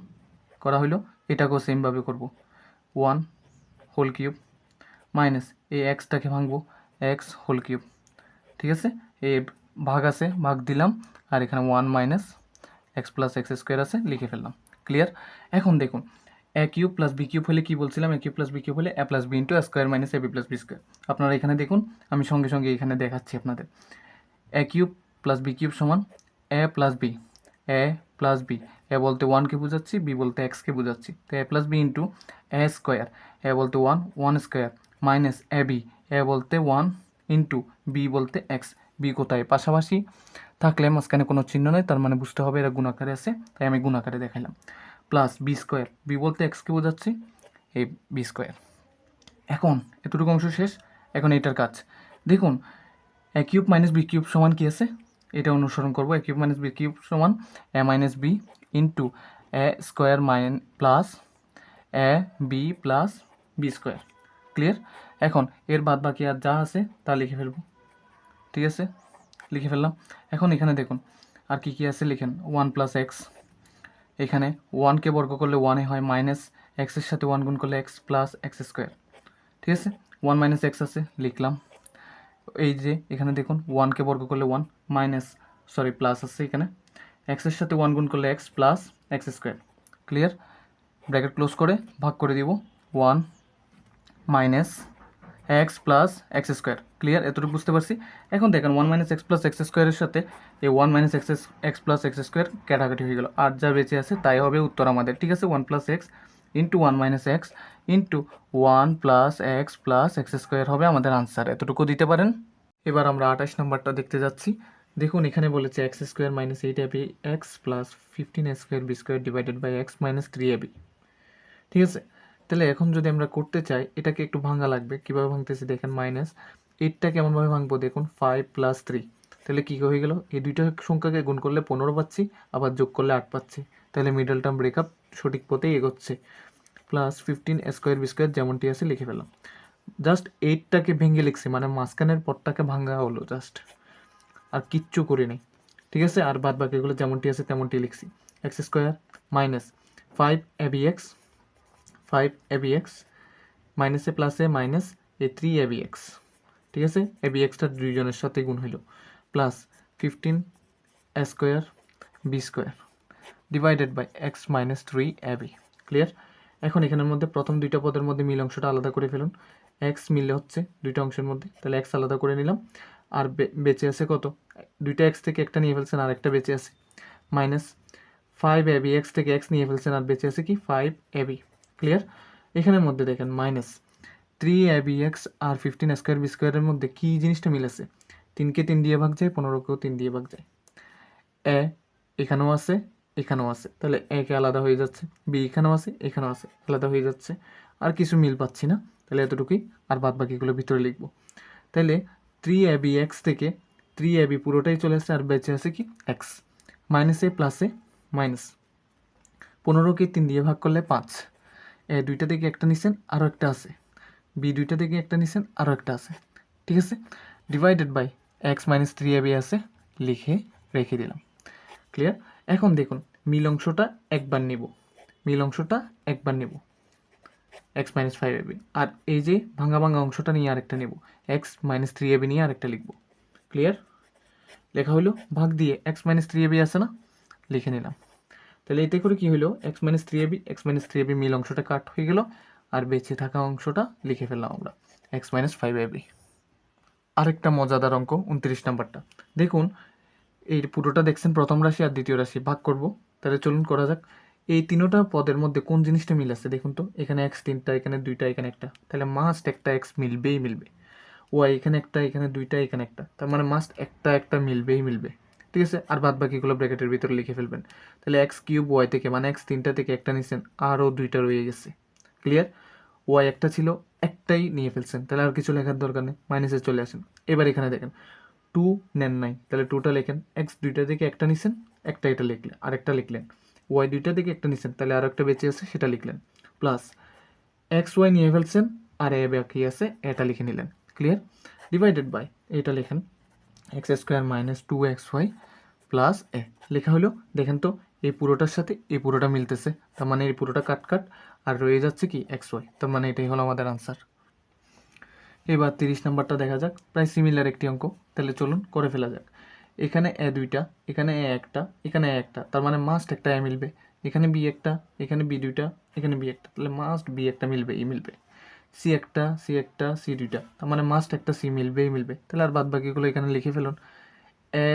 করা হইলো। এটাকেও সেমভাবে করব, 1 হোল কিউব মাইনাস এই এক্সটাকে ভাঙবো এক্স হোল কিউব, ঠিক আছে? এই ভাগ আছে, ভাগ দিলাম, আর এখানে 1 minus x plus x square আছে, লিখে ফেললাম। ক্লিয়ার? এখন দেখুন, a cube plus b cube হলে কী বলছিলাম? A cube plus b cube হলে এ plus B into square minus a b plus B square. আপনারা এখানে দেখুন, আমি সঙ্গে সঙ্গে এখানে দেখাচ্ছি আপনাদের। A cube plus b cube সমান a plus b, a plus b, a বলতে 1কে বোঝাচ্ছি, বি বলতে এক্সকে বোঝাচ্ছি। তো এ plus B into a square, a বলতে 1 square minus a B, a বলতে 1 ইন্টু বি বলতে এক্স। বি কোথায়? পাশাপাশি থাকলে মাঝখানে কোনো চিহ্ন নেই, তার মানে বুঝতে হবে এরা গুণাকারে আছে, তাই আমি গুণাকারে দেখাইলাম। প্লাস বি স্কোয়ার, বি বলতে এক্সকে বোঝাচ্ছি, এই বি স্কোয়ার। এখন এতটুকু অংশ শেষ। এখন এটার কাজ দেখুন, a cube minus b cube সমান কী আছে, এটা অনুসরণ করব। A cube minus b cube সমান a minus b into a square plus a b plus B square. Clear? এখন এর বাদ বাকি আর যা আছে তা লিখে ফেলবো, ঠিক আছে? লিখে ফেললাম। এখন এখানে দেখুন আর কি কি আছে, লিখেন 1 প্লাস এক্স, এখানে 1কে বর্গ করলে 1 হয়, মাইনাস এক্সের সাথে 1 গুণ করলে এক্স প্লাস এক্স স্কোয়ার, ঠিক আছে? 1 মাইনাস এক্স আছে, লিখলাম। এই যে এখানে দেখুন 1কে বর্গ করলে 1 মাইনাস প্লাস আছে, এখানে এক্সের সাথে 1 গুণ করলে x plus x square. Clear? Bracket close করে ভাগ করে দিব, 1 minus x plus x square. Clear? এতটুকু বুঝতে পারছি। এখন দেখেন 1 মাইনাস এক্স প্লাস এক্স স্কোয়ারের সাথে এই 1 minus x plus x square কাটাকাটি হয়ে গেল, আর যা বেঁচে আছে তাই হবে উত্তর আমাদের, ঠিক আছে? 1 plus x into 1 minus x into 1 plus x square হবে আমাদের আনসার। এতটুকু দিতে পারেন। এবার আমরা 28 নম্বরটা দেখতে যাচ্ছি। দেখুন এখানে বলেছে X square minus 8ab X plus 15 square B square divided by X minus 3ab, ঠিক আছে? তাহলে এখন যদি আমরা করতে চাই, এটাকে একটু ভাঙা লাগবে। কীভাবে ভাঙতেছি দেখেন, মাইনাস 8টা কেমনভাবে ভাঙবো দেখুন, 5 প্লাস 3, তাহলে কী হয়ে গেল? এই দুইটা সংখ্যাকে গুণ করলে 15 পাচ্ছি, আবার যোগ করলে 8 পাচ্ছি, তাহলে মিডল টার্ম ব্রেকআপ সঠিক পথেই এগোচ্ছে। প্লাস 15 স্কোয়ার বি স্কোয়ার যেমনটি আছে লিখে ফেললাম। জাস্ট 8টাকে ভেঙে লিখছি, মানে মাঝখানের পথটাকে ভাঙা হলো জাস্ট, আর কিচ্ছু করিনি, ঠিক আছে? আর বাদ বাকিগুলো যেমনটি আছে তেমনটি লিখছি। X square minus 5 AB X, 5 AB X মাইনাসে প্লাসে মাইনাস এ 3 এবি এক্স, ঠিক আছে? এবি এক্সটা দুইজনের সাথে গুণ হইল, plus 15 square B square divided by X minus 3 AB. Clear? এখন এখানের মধ্যে প্রথম দুইটা পদের মধ্যে মিল অংশটা আলাদা করে ফেলুন। এক্স মিলে হচ্ছে দুইটা অংশের মধ্যে, তাহলে এক্স আলাদা করে নিলাম। আর বেঁচে আছে কত? দুইটা এক্স থেকে একটা নিয়ে ফেলছেন, আর একটা বেঁচে আছে মাইনাস 5 এবি, এক্স থেকে এক্স নিয়ে ফেলছেন, আর বেঁচে আছে কি 5 এবি। ক্লিয়ার? এখানের মধ্যে দেখেন মাইনাস 3 এবি এক্স আর 15 স্কোয়ার বি স্কোয়ারের মধ্যে কী জিনিসটা মিলেছে? 3কে 3 দিয়ে ভাগ যায়, 15কেও 3 দিয়ে ভাগ যায়। এ এখানেও আছে, এখানেও আছে, তাহলে একে আলাদা হয়ে যাচ্ছে, বি এখানেও আছে, এখানেও আছে, আলাদা হয়ে যাচ্ছে। আর কিছু মিল পাচ্ছি না, তাহলে এতটুকুই, আর বাদ বাকিগুলো ভিতরে লিখবো। তাহলে 3ab এক্স থেকে 3ab পুরোটাই চলে আসছে, আর বেঁচে আছে কি এক্স, মাইনাসে প্লাসে মাইনাস। 15কে 3 দিয়ে ভাগ করলে 5, এ দুইটা থেকে একটা নিছেন, আরও একটা আছে, বি দুইটা থেকে একটা নিছেন, আরও একটা আছে, ঠিক আছে? Divided by X minus 3ab আছে, লিখে রেখে দিলাম। ক্লিয়ার? এখন দেখুন মিল অংশটা একবার নিব, মিল অংশটা একবার নিব এক্স মাইনাস 5ab, আর এই যে ভাঙা ভাঙা অংশটা নিয়ে আরেকটা নেব, এক্স মাইনাস 3ab নিয়ে আরেকটা লিখব। ক্লিয়ার? লেখা হলো, ভাগ দিয়ে এক্স মাইনাস 3ab আছে না, লিখে নিলাম। তাহলে এতে করে কি হলো, এক্স মাইনাস 3ab মিল অংশটা কাট হয়ে গেল, আর বেঁচে থাকা অংশটা লিখে ফেললাম আমরা এক্স মাইনাস 5ab। আরেকটা মজাদার অঙ্ক 29 নাম্বারটা দেখুন, এই পুরোটা দেখছেন প্রথম রাশি আর দ্বিতীয় রাশি, ভাগ করব। তাহলে চলুন করা যাক। এই তিনোটা পদের মধ্যে কোন জিনিসটা মিল আছে দেখুন তো, এখানে এক্স 3টা, এখানে 2টা, এখানে একটা, তাহলে মাস্ট একটা এক্স মিলবেই মিলবে। ওয়াই এখানে একটা, এখানে দুইটা, এখানে একটা, তার মানে মাস্ট একটা একটা মিলবে, ঠিক আছে। আর বাদ বাকিগুলো ব্র্যাকেটের ভিতরে লিখে ফেলবেন। তাহলে এক্স কিউব ওয়াই থেকে, মানে এক্স তিনটা থেকে একটা নিছেন, আরও দুইটা রয়ে গেছে। ক্লিয়ার? ওয়াই একটা ছিল, একটাই নিয়ে ফেলছেন, তাহলে আর কিছু লেখার দরকার নেই, মাইনাসে চলে আসেন। এবার এখানে দেখেন 2 নেন নাই, তাহলে 2টা লেখেন। এক্স দুইটা থেকে একটা নিছেন, একটা এটা লিখলেন, আরেকটা লিখলেন। ওয়াই দুইটা থেকে একটা নিছেন, তাহলে আরও একটা বেঁচে আছে, সেটা লিখলেন। প্লাস এক্স ওয়াই নিয়ে ফেলছেন, আর এ বাকি আছে, এটা লিখে নিলেন। ক্লিয়ার? ডিভাইডেড বাই এটা লেখেন x square minus 2xy plus a লেখা হলো। দেখেন তো এই পুরোটার সাথে এই পুরোটা মিলতেছে, তার মানে এই পুরোটা কাট আর রয়ে যাচ্ছে কি xy, তার মানে এটাই হলো আমাদের আনসার। এবার 30 নাম্বারটা দেখা যাক, প্রায় সিমিলার একটি অঙ্ক, তাহলে চলুন করে ফেলা যাক। এখানে এ দুইটা, এখানে এ একটা, এখানে এ একটা, তার মানে মাস্ট একটা এ মিলবে। এখানে বি একটা, এখানে বি দুইটা, এখানে বি একটা, তাহলে মাস্ট বি একটা মিলবে, ই মিলবে। সি একটা, সি একটা, সি দুইটা, তার মানে মাস্ট একটা সি মিলবে। তাহলে আর বাদ বাকিগুলো এখানে লিখে ফেলুন। এ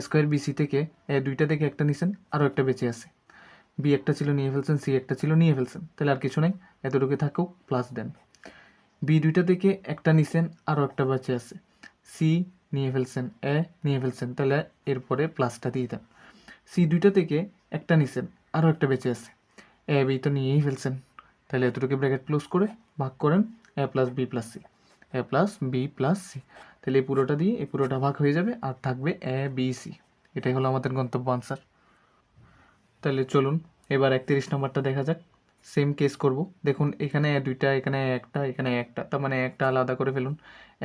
স্কোয়ার বিসি থেকে এ দুইটা থেকে একটা নিছেন, আরও একটা বেঁচে আছে। বি একটা ছিল নিয়ে ফেলছেন, সি একটা ছিল নিয়ে ফেলছেন, তাহলে আর কিছু নেই, এতটুকু থাকুক, প্লাস দেন। বি দুইটা থেকে একটা নিছেন, আরও একটা বেঁচে আছে। সি নিয়ে ফেলছেন, এ নিয়ে ফেলছেন, তাহলে এরপরে প্লাসটা দিয়ে দেন। সি দুইটা থেকে একটা নিছেন, আরও একটা বেঁচে আছে। এ বি তো নিয়েই ফেলছেন, তাহলে এতটুকু ব্র্যাকেট ক্লোজ করে ভাগ করেন এ প্লাস বি প্লাস সি, এ প্লাস বি প্লাস সি। তাহলে এই পুরোটা দিয়ে এই পুরোটা ভাগ হয়ে যাবে, আর থাকবে এ বি সি। এটাই হলো আমাদের গন্তব্য আনসার। তাহলে চলুন এবার 31 নম্বরটা দেখা যাক। সেম কেস করব। দেখুন এখানে দুইটা, এখানে একটা, এখানে একটা, তার মানে একটা আলাদা করে ফেলুন।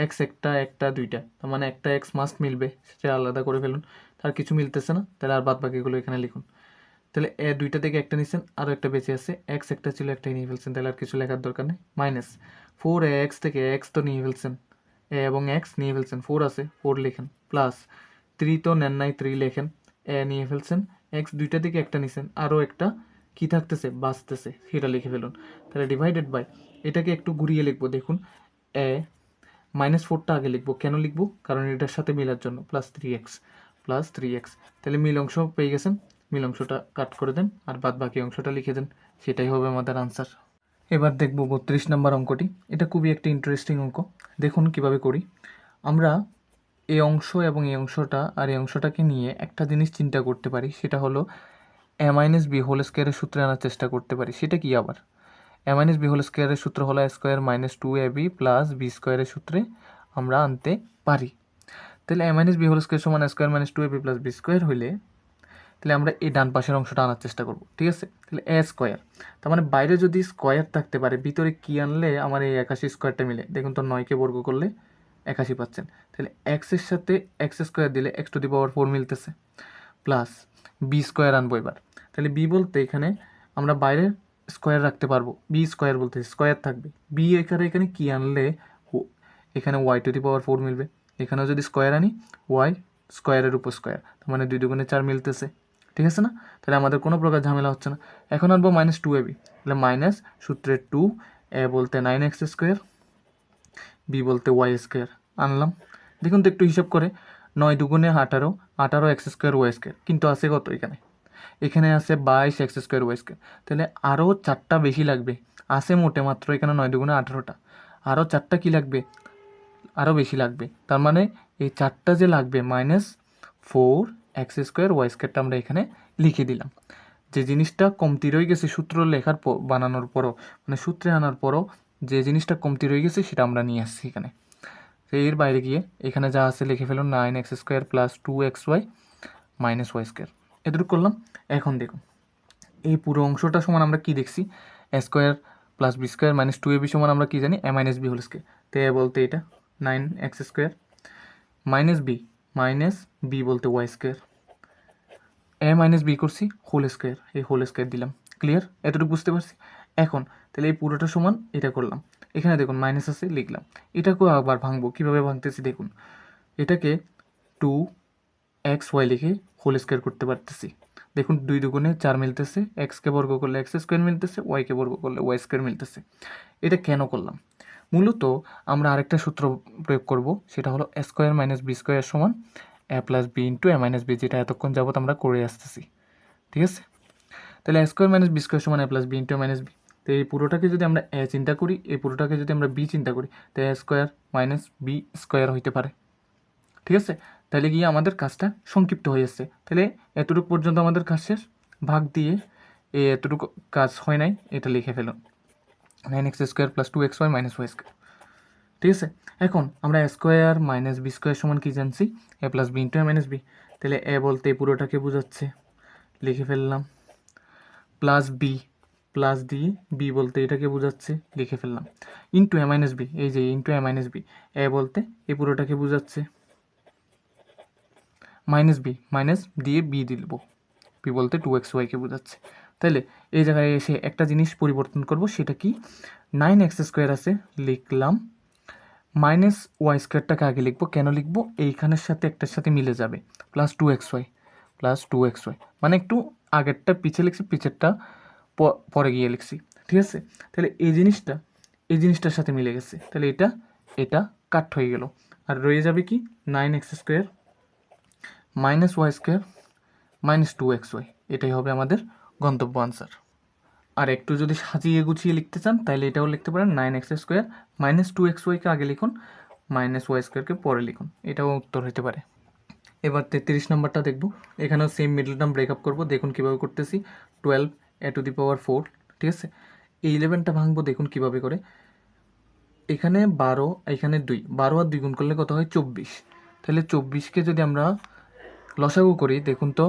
এক্স একটা, একটা দুইটা, তার মানে একটা এক্স মাস্ট মিলবে, সেটা আলাদা করে ফেলুন। তার কিছু মিলতেছে না, তাহলে আর বাদ বাকিগুলো এখানে লিখুন। তাহলে এ দুইটা থেকে একটা নিচ্ছেন, আরও একটা বেঁচে আছে। এক্স একটা ছিল, একটাই নিয়ে ফেলছেন, তাহলে আর কিছু লেখার দরকার নেই। মাইনাস 4x থেকে এক্স তো নিয়ে ফেলছেন, এ এবং এক্স নিয়ে ফেলছেন, 4 আছে, 4 লেখেন। প্লাস 3 তো নেন নাই, 3 লেখেন। এ নিয়ে ফেলছেন, এক্স দুইটা থেকে একটা নিছেন, আরও একটা কি থাকতেছে, বাঁচতেছে, সেটা লিখে ফেলুন। তাহলে ডিভাইডেড বাই এটাকে একটু ঘুরিয়ে লিখবো। দেখুন এ -4টা আগে লিখবো, কেন লিখবো, কারণ এটার সাথে মিলার জন্য। প্লাস থ্রি এক্স, তাহলে মিল অংশ পেয়ে গেছেন, মিল অংশটা কাট করে দেন, আর বাদ বাকি অংশটা লিখে দেন, সেটাই হবে আমাদের আনসার। এবার দেখব 32 নম্বর অঙ্কটি। এটা খুবই একটি ইন্টারেস্টিং অঙ্ক, দেখুন কিভাবে করি। আমরা এই অংশ এবং এই অংশটা আর এই অংশটাকে নিয়ে একটা জিনিস চিন্তা করতে পারি, সেটা হলো এ মাইনাস বি হোল স্কোয়ারের সূত্রে আনার চেষ্টা করতে পারি। সেটা কি আবার? এ মাইনাস বি হোল স্কোয়ারের সূত্র হলো a square minus 2ab plus b স্কোয়ারের সূত্রে আমরা আনতে পারি। তাহলে এ মাইনাস বি হোল স্কোয়ার সমান square minus 2ab plus B square হইলে, তাহলে আমরা এই ডান পাশের অংশটা আনার চেষ্টা করব, ঠিক আছে। তাহলে এ স্কোয়ার, তার মানে বাইরে যদি স্কোয়ার থাকতে পারে, ভিতরে কি আনলে আমার এই 81 স্কোয়ারটা মিলে। দেখুন তো 9কে বর্গ করলে 81 পাচ্ছেন। তাহলে এক্সের সাথে এক্স স্কোয়ার দিলে এক্স টু দি পাওয়ার 4 মিলতেছে, প্লাস বি স্কোয়ার আনবো এবার। তাহলে বি বলতে এখানে আমরা বাইরে স্কোয়ার রাখতে পারবো, বি স্কোয়ার বলতে স্কোয়ার থাকবে। বি এখানে কি আনলে এখানে ওয়াই টু দি পাওয়ার 4 মিলবে। এখানেও যদি স্কোয়ার আনি, ওয়াই স্কোয়ারের উপর স্কোয়ার, তার মানে 2 দুগুণে 4 মিলতেছে, ঠিক আছে না? তাহলে আমাদের কোনো প্রকার ঝামেলা হচ্ছে না। এখন আনবো -2ab, তাহলে মাইনাস সূত্রের 2, এ বলতে 9x স্কোয়ার, বি বলতে ওয়াই স্কোয়ার আনলাম। দেখুন তো একটু হিসাব করে, 9 দুগুণে 18, 18 এক্স স্কোয়ার ওয়াই স্কোয়ার, কিন্তু আছে কত এখানে আছে 22 এক্স স্কোয়ার ওয়াই স্কোয়ার, তাহলে আরও 4টা বেশি লাগবে। আছে মোটে মাত্র এখানে 9 দুগুণে 18টা, আরও 4টা কি লাগবে, আরও বেশি লাগবে। তার মানে এই 4টা যে লাগবে -4 এক্স স্কোয়ার ওয়াই স্কোয়ারটা আমরা এখানে লিখে দিলাম। যে জিনিসটা কমতি রয়ে গেছে সূত্র লেখার বানানোর পরও, মানে সূত্রে আনার পরও যে জিনিসটা কমতি রয়ে গেছে সেটা আমরা নিয়ে আসছি এখানে। তো এর বাইরে গিয়ে এখানে যা আছে লিখে ফেলুন 9x square plus 2xy minus Y square, এটুকু করলাম। এখন দেখুন এই পুরো অংশটা সমান আমরা কি দেখছি, a square plus B square minus 2ab সমান আমরা কি জানি, a minus b whole square. তো এ বলতে এটা 9x স্কোয়ার মাইনাস বি বলতে y square, a minus b করছি হোল স্কোয়ার, এই হোল স্কোয়ার দিলাম। ক্লিয়ার? এতটুকু বুঝতে পারছি। এখন তাহলে এই পুরোটা সমান এটা করলাম, এখানে দেখুন মাইনাস আছে লিখলাম। এটাকেও আবার ভাঙবো, কীভাবে ভাঙতেছি দেখুন। এটাকে 2xy লিখে হোল স্কোয়ার করতে পারতেছি। দেখুন 2 দুগুণে 4 মিলতেছে, এক্সকে বর্গ করলে এক্স স্কোয়ার মিলতেছে, ওয়াইকে বর্গ করলে ওয়াই স্কোয়ার মিলতেছে। এটা কেন করলাম? মূলত আমরা আরেকটা সূত্র প্রয়োগ করব, সেটা হলো a square minus B square সমান a plus B into A minus B, যেটা এতক্ষণ যাবত আমরা করে আসতেছি, ঠিক আছে। তাহলে a square minus B square সমান a plus B into A minus B, তো এই পুরোটাকে যদি আমরা এ চিন্তা করি, এই পুরোটাকে যদি আমরা বি চিন্তা করি, তো a square minus B square হইতে পারে। ঠিক আছে, তাহলে গিয়ে আমাদের কাজটা সংক্ষিপ্ত হয়ে যাচ্ছে। তাহলে এতটুকু পর্যন্ত আমাদের কাজ শেষ। ভাগ দিয়ে এতটুকু কাজ হয় নাই, এটা লিখে ফেলুন 9x² + 2xy - y²। ঠিক আছে, এখন আমরা এ স্কোয়ার মাইনাস বি স্কোয়ার সমান কি জানছি, a + b * a - b। তাহলে এ বলতে পুরোটাকে বোঝাচ্ছে, লিখে ফেললাম, প্লাস বি, প্লাস দিয়ে বি বলতে এটাকে বোঝাচ্ছে, লিখে ফেললাম, ইন্টু a - b, এই যে ইন্টু a - b, এ বলতে এই পুরোটাকে বোঝাচ্ছে, মাইনাস বি, মাইনাস দিয়ে বি দিব, বি বলতে 2xy-কে বোঝাচ্ছে। তাহলে এই জায়গায় এসে একটা জিনিস পরিবর্তন করব, সেটা কি, 9x² আছে, লিখলাম, মাইনাস y² আগে লিখবো, কেন লিখবো, এইখানের সাথে একটার সাথে মিলে যাবে, প্লাস 2xy, মানে একটু আগেরটা পিছিয়ে লিখছি, পিছেরটা পরে গিয়ে লিখছি। ঠিক আছে, তাহলে এই জিনিসটার সাথে মিলে গেছে, তাহলে এটা কাট হয়ে গেল, আর রয়ে যাবে কি, 9x² minus y² minus 2xy, এটাই হবে আমাদের গন্তব্য আনসার। আর একটু যদি সাজিয়ে গুছিয়ে লিখতে চান তাহলে এটাও লিখতে পারেন, 9x² মাইনাস 2xy-কে আগে লিখুন, মাইনাস y²-কে পরে লিখুন, এটাও উত্তর হতে পারে। এবার 33 নম্বরটা দেখব। এখানেও সেম মিডল টার্ম ব্রেকআপ করবো, দেখুন কীভাবে করতেছি। 12a⁴, ঠিক আছে, এই 11টা ভাঙবো, দেখুন কীভাবে করে। এখানে 12, এখানে 2, 12 আর 2 গুণ করলে কত হয়, 24। তাহলে 24-কে যদি আমরা লসাগু করি, দেখুন তো,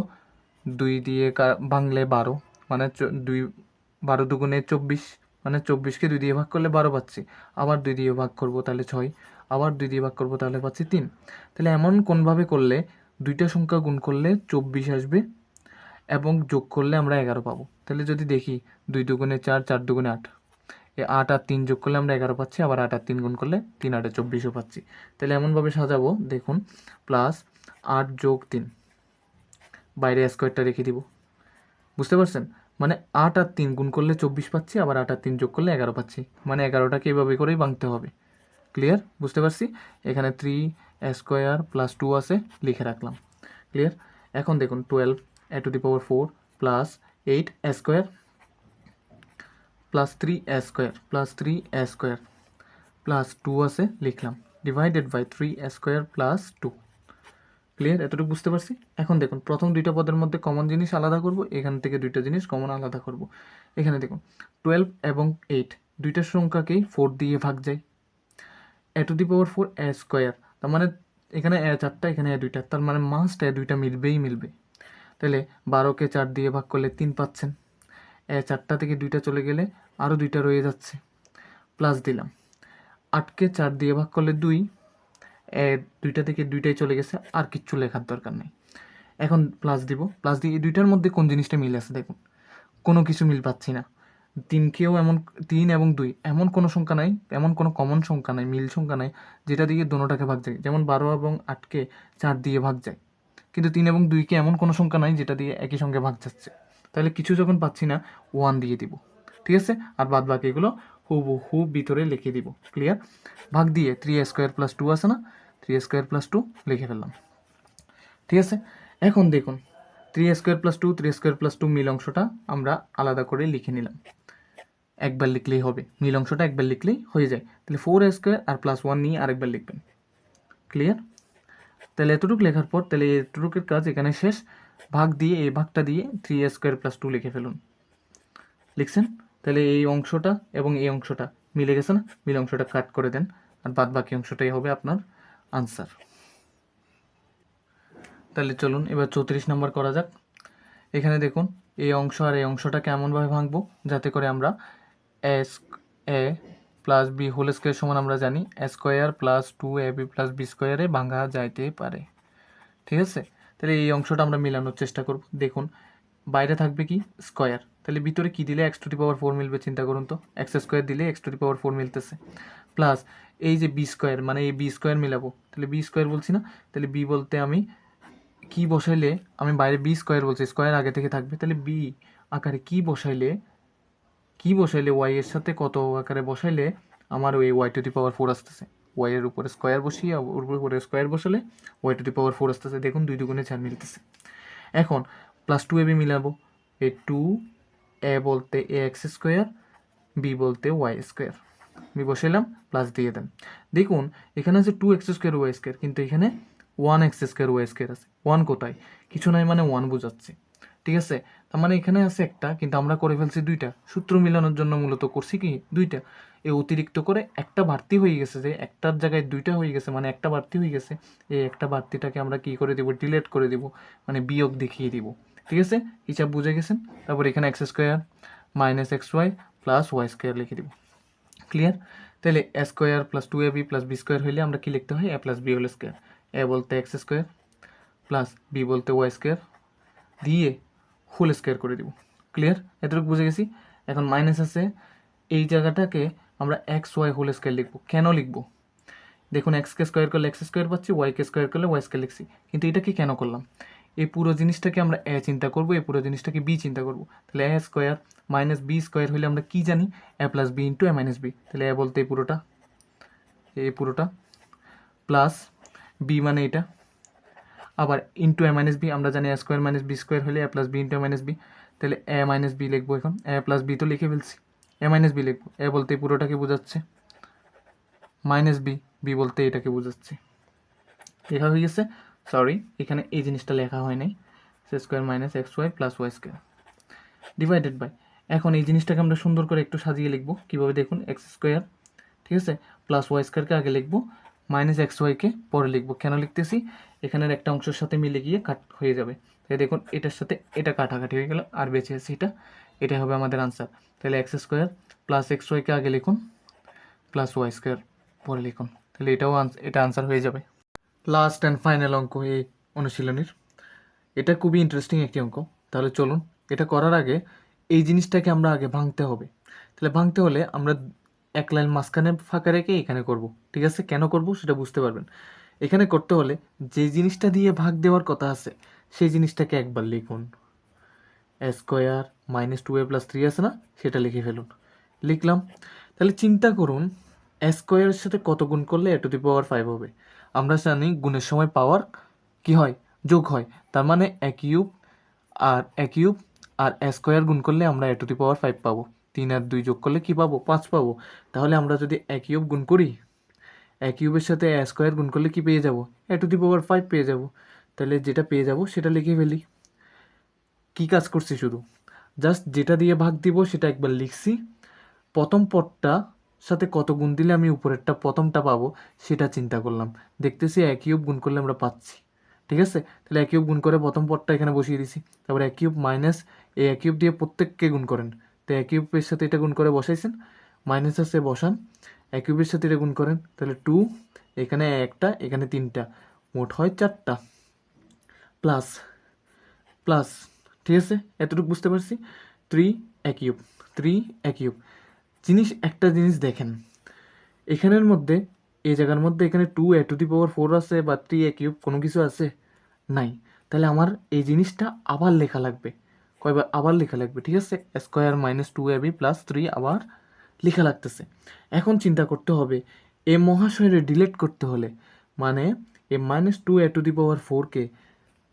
2 দিয়ে ভাঙলে 12, মানে 2, 12 দুগুণে 24, মানে 24-কে 2 দিয়ে ভাগ করলে 12 পাচ্ছি, আবার 2 দিয়ে ভাগ করব তাহলে 6, আবার 2 দিয়ে ভাগ করব তাহলে পাচ্ছি 3। তাহলে এমন কোনভাবে করলে দুইটা সংখ্যা গুণ করলে 24 আসবে এবং যোগ করলে আমরা 11 পাবো। তাহলে যদি দেখি, 2 দুগুণে 4, 4 দুগুণে 8, এই 8 আর 3 যোগ করলে আমরা 11 পাচ্ছি, আবার 8 আর 3 গুণ করলে 3 8 24ও পাচ্ছি। তাহলে এমনভাবে সাজাবো, দেখুন, প্লাস 8 যোগ 3, বাইরে স্কোয়ারটা রেখে দিব, বুঝতে পারছেন, মানে 8 আর 3 গুণ করলে 24 পাচ্ছি, আবার 8 আর 3 যোগ করলে 11 পাচ্ছি, মানে 11টাকে এভাবে করেই ভাঙতে হবে। ক্লিয়ার, বুঝতে পারছি। এখানে 3a² + 2 আছে, লিখে রাখলাম। ক্লিয়ার, এখন দেখুন 12a⁴ plus 8a² plus 3a² plus 2 আছে, লিখলাম, divided by 3a² plus 2। Clear, এতটুকু বুঝতে পারছি। এখন দেখুন, প্রথম দুইটা পদের মধ্যে কমন জিনিস আলাদা করব, এখান থেকে দুইটা জিনিস কমন আলাদা করব। এখানে দেখুন 12 এবং 8 দুইটা সংখ্যাকেই 4 দিয়ে ভাগ যায়, a⁴ a², তার মানে এখানে a4টা, এখানে a2টা, তার মানে মাস্ট a2টা মিলবে। তাহলে 12-কে 4 দিয়ে ভাগ করলে 3 পাচ্ছেন, a4টা থেকে 2টা চলে গেলে আরও 2টা রয়ে যাচ্ছে, প্লাস দিলাম, 8-কে 4 দিয়ে ভাগ করলে 2, 2টা থেকে 2টাই চলে গেছে, আর কিচ্ছু লেখার দরকার নেই। এখন প্লাস দিব, প্লাস দিয়ে এই দুইটার মধ্যে কোন জিনিসটা মিল আছে দেখুন, কোনো কিছু মিল পাচ্ছি না। 3 এবং 2 এমন কোনো সংখ্যা নাই, এমন কোনো কমন সংখ্যা নাই, মিল সংখ্যা নাই যেটা দিয়ে দোনোটাকে ভাগ যায়, যেমন 12 এবং 8-কে 4 দিয়ে ভাগ যায়, কিন্তু 3 এবং 2-কে এমন কোনো সংখ্যা নাই যেটা দিয়ে একই সঙ্গে ভাগ যাচ্ছে। তাহলে কিছু যখন পাচ্ছি না, 1 দিয়ে দিব, ঠিক আছে, আর বাদ বাকি এগুলো হুবহু ভিতরে লিখে দিব। ক্লিয়ার, ভাগ দিয়ে 3a² + 2 আছে না, 3a² + 2 লিখে ফেললাম। ঠিক আছে, এখন দেখুন 3a² + 2, 3a² + 2 মিল অংশটা আমরা আলাদা করে লিখে নিলাম, একবার লিখলেই হবে, মিল অংশটা একবার লিখলেই হয়ে যায়। তাহলে 4a² আর +1 নিয়ে আরেকবার লিখবেন। ক্লিয়ার, তাহলে এতটুকু লেখার পর তাহলে এতটুকুর কাজ এখানে শেষ। ভাগ দিয়ে এই ভাগটা দিয়ে 3a² + 2 লিখে ফেলুন, লিখছেন। তাহলে এই অংশটা এবং এই অংশটা মিলে গেছে না, মিল অংশটা কাট করে দেন, আর বাদ বাকি অংশটাই হবে আপনার আনসার। তাহলে চলুন এবার 34 নম্বর করা যাক। এখানে দেখুন, এই অংশ আর এই অংশটাকে এমনভাবে ভাঙবো যাতে করে আমরা a + b² সমান আমরা জানি a² + 2ab + b² ভাঙা যাইতে পারে। ঠিক আছে, তাহলে এই অংশটা আমরা মেলানোর চেষ্টা করব। দেখুন বাইরে থাকবে কি, স্কোয়ার, তাহলে ভিতরে কি দিলে x⁴ মিলবে, চিন্তা করুন তো, x² দিলে x⁴ মিলতেছে, প্লাস এই যে b², মানে এই b² মিলাবো, তাহলে b² বলছি না, তাহলে b বলতে আমি কি বসাইলে, আমি বাইরে b² বলছি, স্কোয়ার আগে থেকে থাকবে, তাহলে b আকারে কি বসাইলে y এর সাথে কত আকারে বসাইলে আমার ওই y⁴ আসতেছে, y এর উপরে স্কোয়ার বসিয়ে উপরে স্কোয়ার বসালে y⁴ আসতেছে। দেখুন 2 দুগুণে 4 মিলতেছে। এখন +2ab মিলাবো, এই 2a বলতে ax² বি বলতে ওয়াই স্কোয়ার, বি বসাইলাম প্লাস দিয়ে দেন। দেখুন এখানে আছে 2x স্কোয়ার ওয়াই স্কোয়ার, কিন্তু এখানে 1x স্কোয়ার ওয়াই স্কোয়ার আছে। 1 কোথায়? কিছু নাই, মানে 1 বোঝাচ্ছে। ঠিক আছে, তার মানে এখানে আছে একটা, কিন্তু আমরা করে ফেলছি দুইটা। সূত্র মিলানোর জন্য মূলত করছি কি দুইটা, এ অতিরিক্ত করে একটা বাড়তি হয়ে গেছে, যে একটার জায়গায় দুইটা হয়ে গেছে, মানে একটা বাড়তি হয়ে গেছে। এই একটা বাড়তিটাকে আমরা কি করে দিব? ডিলেট করে দিব, মানে বিয়োগ দেখিয়ে দিব। ঠিক আছে, হিসাব বুঝে গেছেন? তারপর এখানে x square minus x Y plus Y square লিখে দিব। ক্লিয়ার? তাহলে a square plus 2ab plus B square হইলে আমরা কি লিখতে হয়? A plus B whole square. A বলতে এক্স স্কোয়ার প্লাস বি বলতে ওয়াই স্কোয়ার দিয়ে হোল স্কোয়ার করে দিব। ক্লিয়ার? এতটুকু বুঝে গেছি। এখন মাইনাস আছে, এই জায়গাটাকে আমরা এক্স ওয়াই হোল স্কোয়ার লিখবো। কেন লিখবো? দেখুন এক্সকে স্কোয়ার করলে এক্স স্কোয়ার পাচ্ছি, ওয়াইকে স্কোয়ার করলে ওয়াই স্কোয়ার লিখছি। কিন্তু এটা কি কেন করলাম? এই পুরো জিনিসটাকে আমরা এ চিন্তা করবো, এই পুরো জিনিসটাকে বি চিন্তা করবো। তাহলে a square minus B square হলে আমরা কি জানি? এ plus B into A minus B. তাহলে এ বলতে এই পুরোটা প্লাস বি মানে এটা, আবার ইন্টু এ মাইনাস বি। আমরা জানি A square minus B square হলে এ plus B into A minus B. তাহলে এ মাইনাস বি লিখবো। এখন এ প্লাস বি তো লিখে ফেলছি, এ মাইনাস বি লিখবো। এ বলতে এই পুরোটাকে বোঝাচ্ছে, মাইনাস বি, বি বলতে এটাকে বোঝাচ্ছে। লেখা হয়ে গেছে। সরি, এখানে এই জিনিসটা লেখা হয় নাই। Square minus x Y plus Y square divided by. এখন এই জিনিসটাকে আমরা সুন্দর করে একটু সাজিয়ে লিখবো। কীভাবে? দেখুন এক্স স্কোয়ার, ঠিক আছে, প্লাস ওয়াই স্কোয়ারকে আগে লিখবো, মাইনাস এক্স ওয়াইকে পরে লিখবো। কেন লিখতেছি? এখানের একটা অংশের সাথে মিলে গিয়ে কাট হয়ে যাবে। তাই দেখুন এটার সাথে এটা কাটাকাটি হয়ে গেল, আর বেঁচে আছে এটা, এটাই হবে আমাদের আনসার। তাহলে এক্স স্কোয়ার প্লাস এক্স ওয়াইকে আগে লিখুন, প্লাস ওয়াই স্কোয়ার পরে লিখুন। তাহলে এটা আনসার হয়ে যাবে। লাস্ট অ্যান্ড ফাইনাল অঙ্ক এই অনুশীলনীর, এটা খুবই ইন্টারেস্টিং একটি অঙ্ক। তাহলে চলুন, এটা করার আগে এই জিনিসটাকে আমরা আগে ভাঙতে হবে। তাহলে ভাঙতে হলে আমরা এক লাইন মাঝখানে ফাঁকা রেখে এখানে করব। ঠিক আছে, কেন করব সেটা বুঝতে পারবেন। এখানে করতে হলে যে জিনিসটা দিয়ে ভাগ দেওয়ার কথা আছে সেই জিনিসটাকে একবার লিখুন। এ স্কোয়ার মাইনাস 2a প্লাস 3 আছে না, সেটা লিখে ফেলুন। লিখলাম। তাহলে চিন্তা করুন এ স্কোয়ারের সাথে কত গুণ করলে এ টু দি পাওয়ার 5 হবে? আমরা জানি গুণের সময় পাওয়ার কি হয়? যোগ হয়। তার মানে এ কিউব আর এ স্কোয়ার গুণ করলে আমরা এ টু দি পাওয়ার 5 পাবো। 3 আর 2 যোগ করলে কি পাবো? 5 পাবো। তাহলে আমরা যদি এ কিউব গুণ করি, এ কিউবের সাথে এ স্কোয়ার গুণ করলে কি পেয়ে যাব? এ টু দি পাওয়ার 5 পেয়ে যাব। তাহলে যেটা পেয়ে যাব সেটা লিখে ফেলি। কি কাজ করছি? শুধু জাস্ট যেটা দিয়ে ভাগ দিব সেটা একবার লিখছি, প্রথম পদটা সাথে কত গুণ দিলে আমি উপরেরটা প্রথমটা পাবো সেটা চিন্তা করলাম। দেখতেছি এ কিউব গুণ করলে আমরা পাচ্ছি। ঠিক আছে, তাহলে এ কিউব গুণ করে প্রথম পদটা এখানে বসিয়ে দিছি। তারপর এ কিউব মাইনাস এ কিউব দিয়ে প্রত্যেককে গুণ করেন। তো এ কিউবের সাথে এটা গুণ করে বসাইছেন, মাইনাস আছে বসান, এ কিউবের সাথে এটা গুণ করেন, তাহলে 2, এখানে একটা, এখানে 3টা, মোট হয় 4টা, প্লাস প্লাস। ঠিক আছে, এতটুকু বুঝতে পারছি। 3 এ কিউব, 3 এ কিউব। একটা জিনিস দেখেন, এখানের মধ্যে, এই জায়গার মধ্যে এখানে 2 এ টু দি পাওয়ার 4 আছে বা 3 এ কিউব কোনো কিছু আছে? নাই। তাহলে আমার এই জিনিসটা আবার লেখা লাগবে। কয়বার আবার লেখা লাগবে? ঠিক আছে, স্কোয়ার মাইনাস 2ab প্লাস 3 আবার লেখা লাগতেছে। এখন চিন্তা করতে হবে এ মহাশয়ের ডিলেট করতে হলে, মানে a minus 2 a to the power 4কে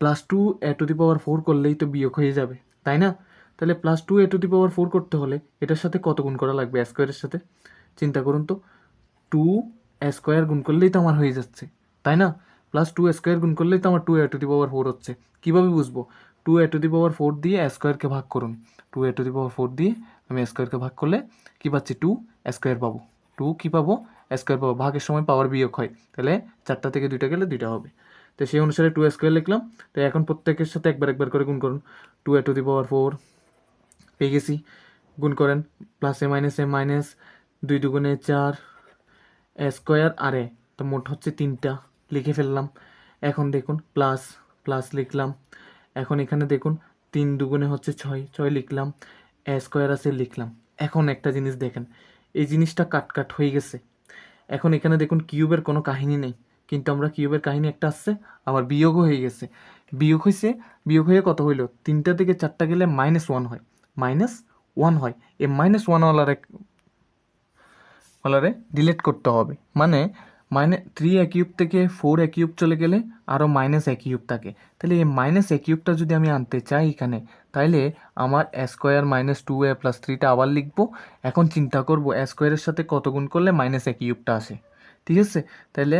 plus 2 a to the power 4 করলেই তো বিয়োগ হয়ে যাবে, তাই না? তাহলে plus 2 a to the power 4 করতে হলে এটার সাথে কত গুণ করা লাগবে? স্কোয়ারের সাথে চিন্তা করুন তো। 2 স্কোয়ার গুণ করলেই তো আমার হয়ে যাচ্ছে, তাই না? প্লাস 2 স্কোয়ার গুণ করলেই তো আমার 2 এ টু দি পাওয়ার 4 হচ্ছে। কীভাবে বুঝবো? 2 এ টু দি পাওয়ার 4 দিয়ে স্কোয়ারকে ভাগ করুন। 2 এ টু দি পাওয়ার 4 দিয়ে আমি স্কোয়ারকে ভাগ করলে কী পাচ্ছি? 2 স্কোয়ার পাবো। 2 কী পাবো? স্কোয়ার পাবো। ভাগের সময় পাওয়ার বিয়োগ হয়, তাহলে 4টা থেকে 2টা গেলে 2টা হবে। তো সেই অনুসারে 2 স্কোয়ার লিখলাম। তো এখন প্রত্যেকের সাথে একবার একবার করে গুণ করুন। 2 এ টু দি পাওয়ার 4 পেয়ে গেছি, গুণ করেন, প্লাসে মাইনাসে মাইনাস, 2 দুগুণে 4, স্কোয়ার আর এ, তো মোট হচ্ছে 3টা, লিখে ফেললাম। এখন দেখুন প্লাস প্লাস লিখলাম। এখন এখানে দেখুন 3 দুগুণে হচ্ছে 6, 6 লিখলাম, স্কোয়ার আছে লিখলাম। এখন একটা জিনিস দেখেন, এই জিনিসটা কাট হয়ে গেছে। এখন এখানে দেখুন কিউবের কোনো কাহিনী নেই, কিন্তু আমরা কিউবের কাহিনী একটা আসছে, আবার বিয়োগও হয়ে গেছে। বিয়োগ হয়েছে, বিয়োগ হয়ে কত হইল? 3টা থেকে 4টা গেলে -1 হয়, -1 হয়। এই -1 ওয়ালারে ডিলিট করতে হবে, মানে 3a³ থেকে 4a³ চলে গেলে আরও -a³ থাকে। তাহলে এই -a³ যদি আমি আনতে চাই এখানে, তাহলে আমার স্কোয়ার -2a + 3টা আবার লিখবো। এখন চিন্তা করব স্কোয়ারের সাথে কত গুণ করলে -a³ আসে। ঠিক আছে, তাহলে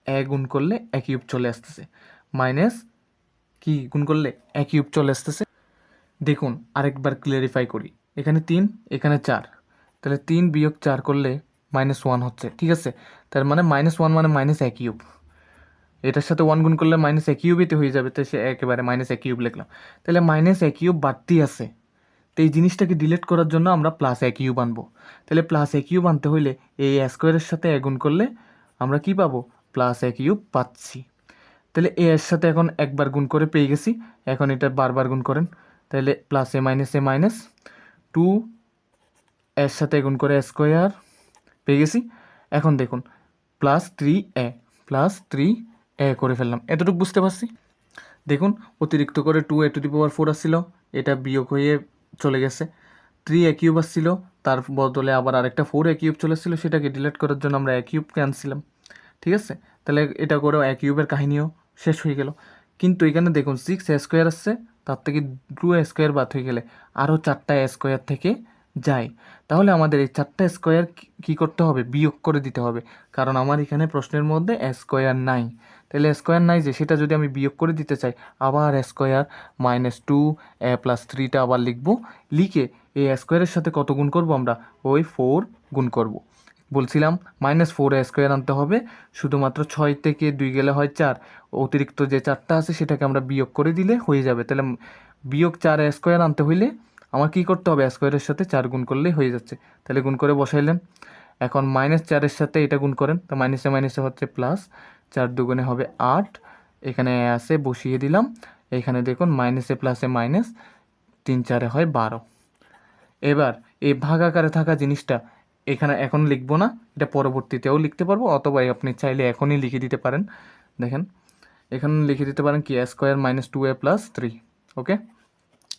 -a গুণ করলে a³ চলে আসতেছে, মাইনাস কি গুণ করলে a³ চলে আসতেছে। দেখুন আরেকবার ক্লিয়ারিফাই করি, এখানে 3 এখানে 4, তাহলে 3 বিয়োগ 4 করলে -1 হচ্ছে। ঠিক আছে, তার মানে -1 মানে -a³, এটার সাথে 1 গুণ করলে -a³ হয়ে যাবে, তো সে একেবারে -a³ লিখলাম। তাহলে -a³ বাড়তি আছে, তো এই জিনিসটাকে ডিলিট করার জন্য আমরা +a³ আনবো। তাহলে +a³ আনতে হইলে এই স্কোয়ারের সাথে গুণ করলে আমরা কি পাবো, +a³ পাচ্ছি। তাহলে এ এর সাথে এখন একবার গুণ করে পেয়ে গেছি, এখন এটা বারবার গুণ করেন, তাহলে +a - 2 এর সাথে গুণ করে স্কোয়ার পেয়ে গেছি। এখন দেখুন +3a করে ফেললাম, এতটুকু বুঝতে পারছি। দেখুন অতিরিক্ত করে 2a⁴ আসছিল, এটা বিয়োগ হয়ে চলে গেছে। 3a³ আসছিল, তার বদলে আবার আরেকটা 4a³ চলে এসেছিলো, সেটাকে ডিলিট করার জন্য আমরা a³ আনছিলাম। ঠিক আছে, তাহলে এটা করেও a³ কাহিনীও শেষ হয়ে গেল। কিন্তু এখানে দেখুন 6a² আসছে, তার থেকে 2a² বাদ হয়ে গেলে আরও 4টা স্কোয়ার থেকে যায়। তাহলে আমাদের এই 4টা স্কোয়ার কী করতে হবে, বিয়োগ করে দিতে হবে, কারণ আমার এখানে প্রশ্নের মধ্যে স্কোয়ার নাই। তাহলে স্কোয়ার নাই যে, সেটা যদি আমি বিয়োগ করে দিতে চাই, আবার স্কোয়ার -2a + 3টা আবার লিখব, লিখে এই স্কোয়ারের সাথে কত গুণ করব, আমরা ওই 4 গুণ করব। বলছিলাম -4a² আনতে হবে, শুধুমাত্র 6 থেকে 2 গেলে হয় 4, অতিরিক্ত যে 4টা আছে সেটাকে আমরা বিয়োগ করে দিলে হয়ে যাবে। তাহলে বিয়োগ 4a² আনতে হইলে আমার কী করতে হবে, স্কোয়ারের সাথে 4 গুণ করলেই হয়ে যাচ্ছে। তাহলে গুণ করে বসাইলেন, এখন -4-এর সাথে এটা গুণ করেন, তো মাইনাসে হচ্ছে প্লাস, 4 দুগুণে হবে 8, এখানে আছে বসিয়ে দিলাম। এখানে দেখুন মাইনাসে প্লাসে মাইনাস, 3 4-এ হয় 12। এবার এই ভাগ আকারে থাকা জিনিসটা এখানে এখন লিখবো না, এটা পরবর্তীতেও লিখতে পারবো, অথবা আপনি চাইলে এখনই লিখে দিতে পারেন। দেখেন এখানে লিখে দিতে পারেন কি, স্কোয়ার -2a + 3। ওকে,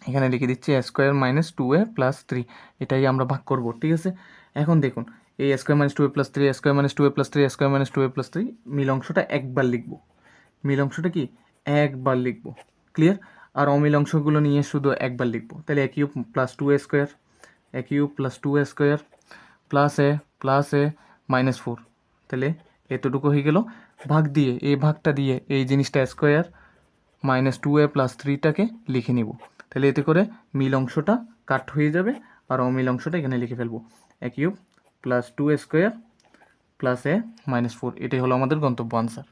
এখানে লিখে দিচ্ছি স্কোয়ার -2a + 3, এটাই আমরা ভাগ করব। ঠিক আছে, এখন দেখুন এই square -2a + 3, square -2a + 3, square -2a + 3, মিল অংশটা একবার লিখব। মিল অংশটা কি একবার লিখব, ক্লিয়ার। আর অমিল অংশগুলো নিয়ে শুধু একবার লিখব। তাহলে a³ + 2a², a³ + 2a² +a -4, তাহলে এতটুকু হয়ে গেল। ভাগ দিয়ে এই ভাগটা দিয়ে এই জিনিসটা স্কোয়ার -2a + 3টাকে লিখে নিব। তাহলে এতে করে মিল অংশটা কাট হয়ে যাবে, আর অমিল অংশটা এখানে লিখে ফেলবো, a³ + 2a² + a -4, এটাই হলো আমাদের গন্তব্য আনসার।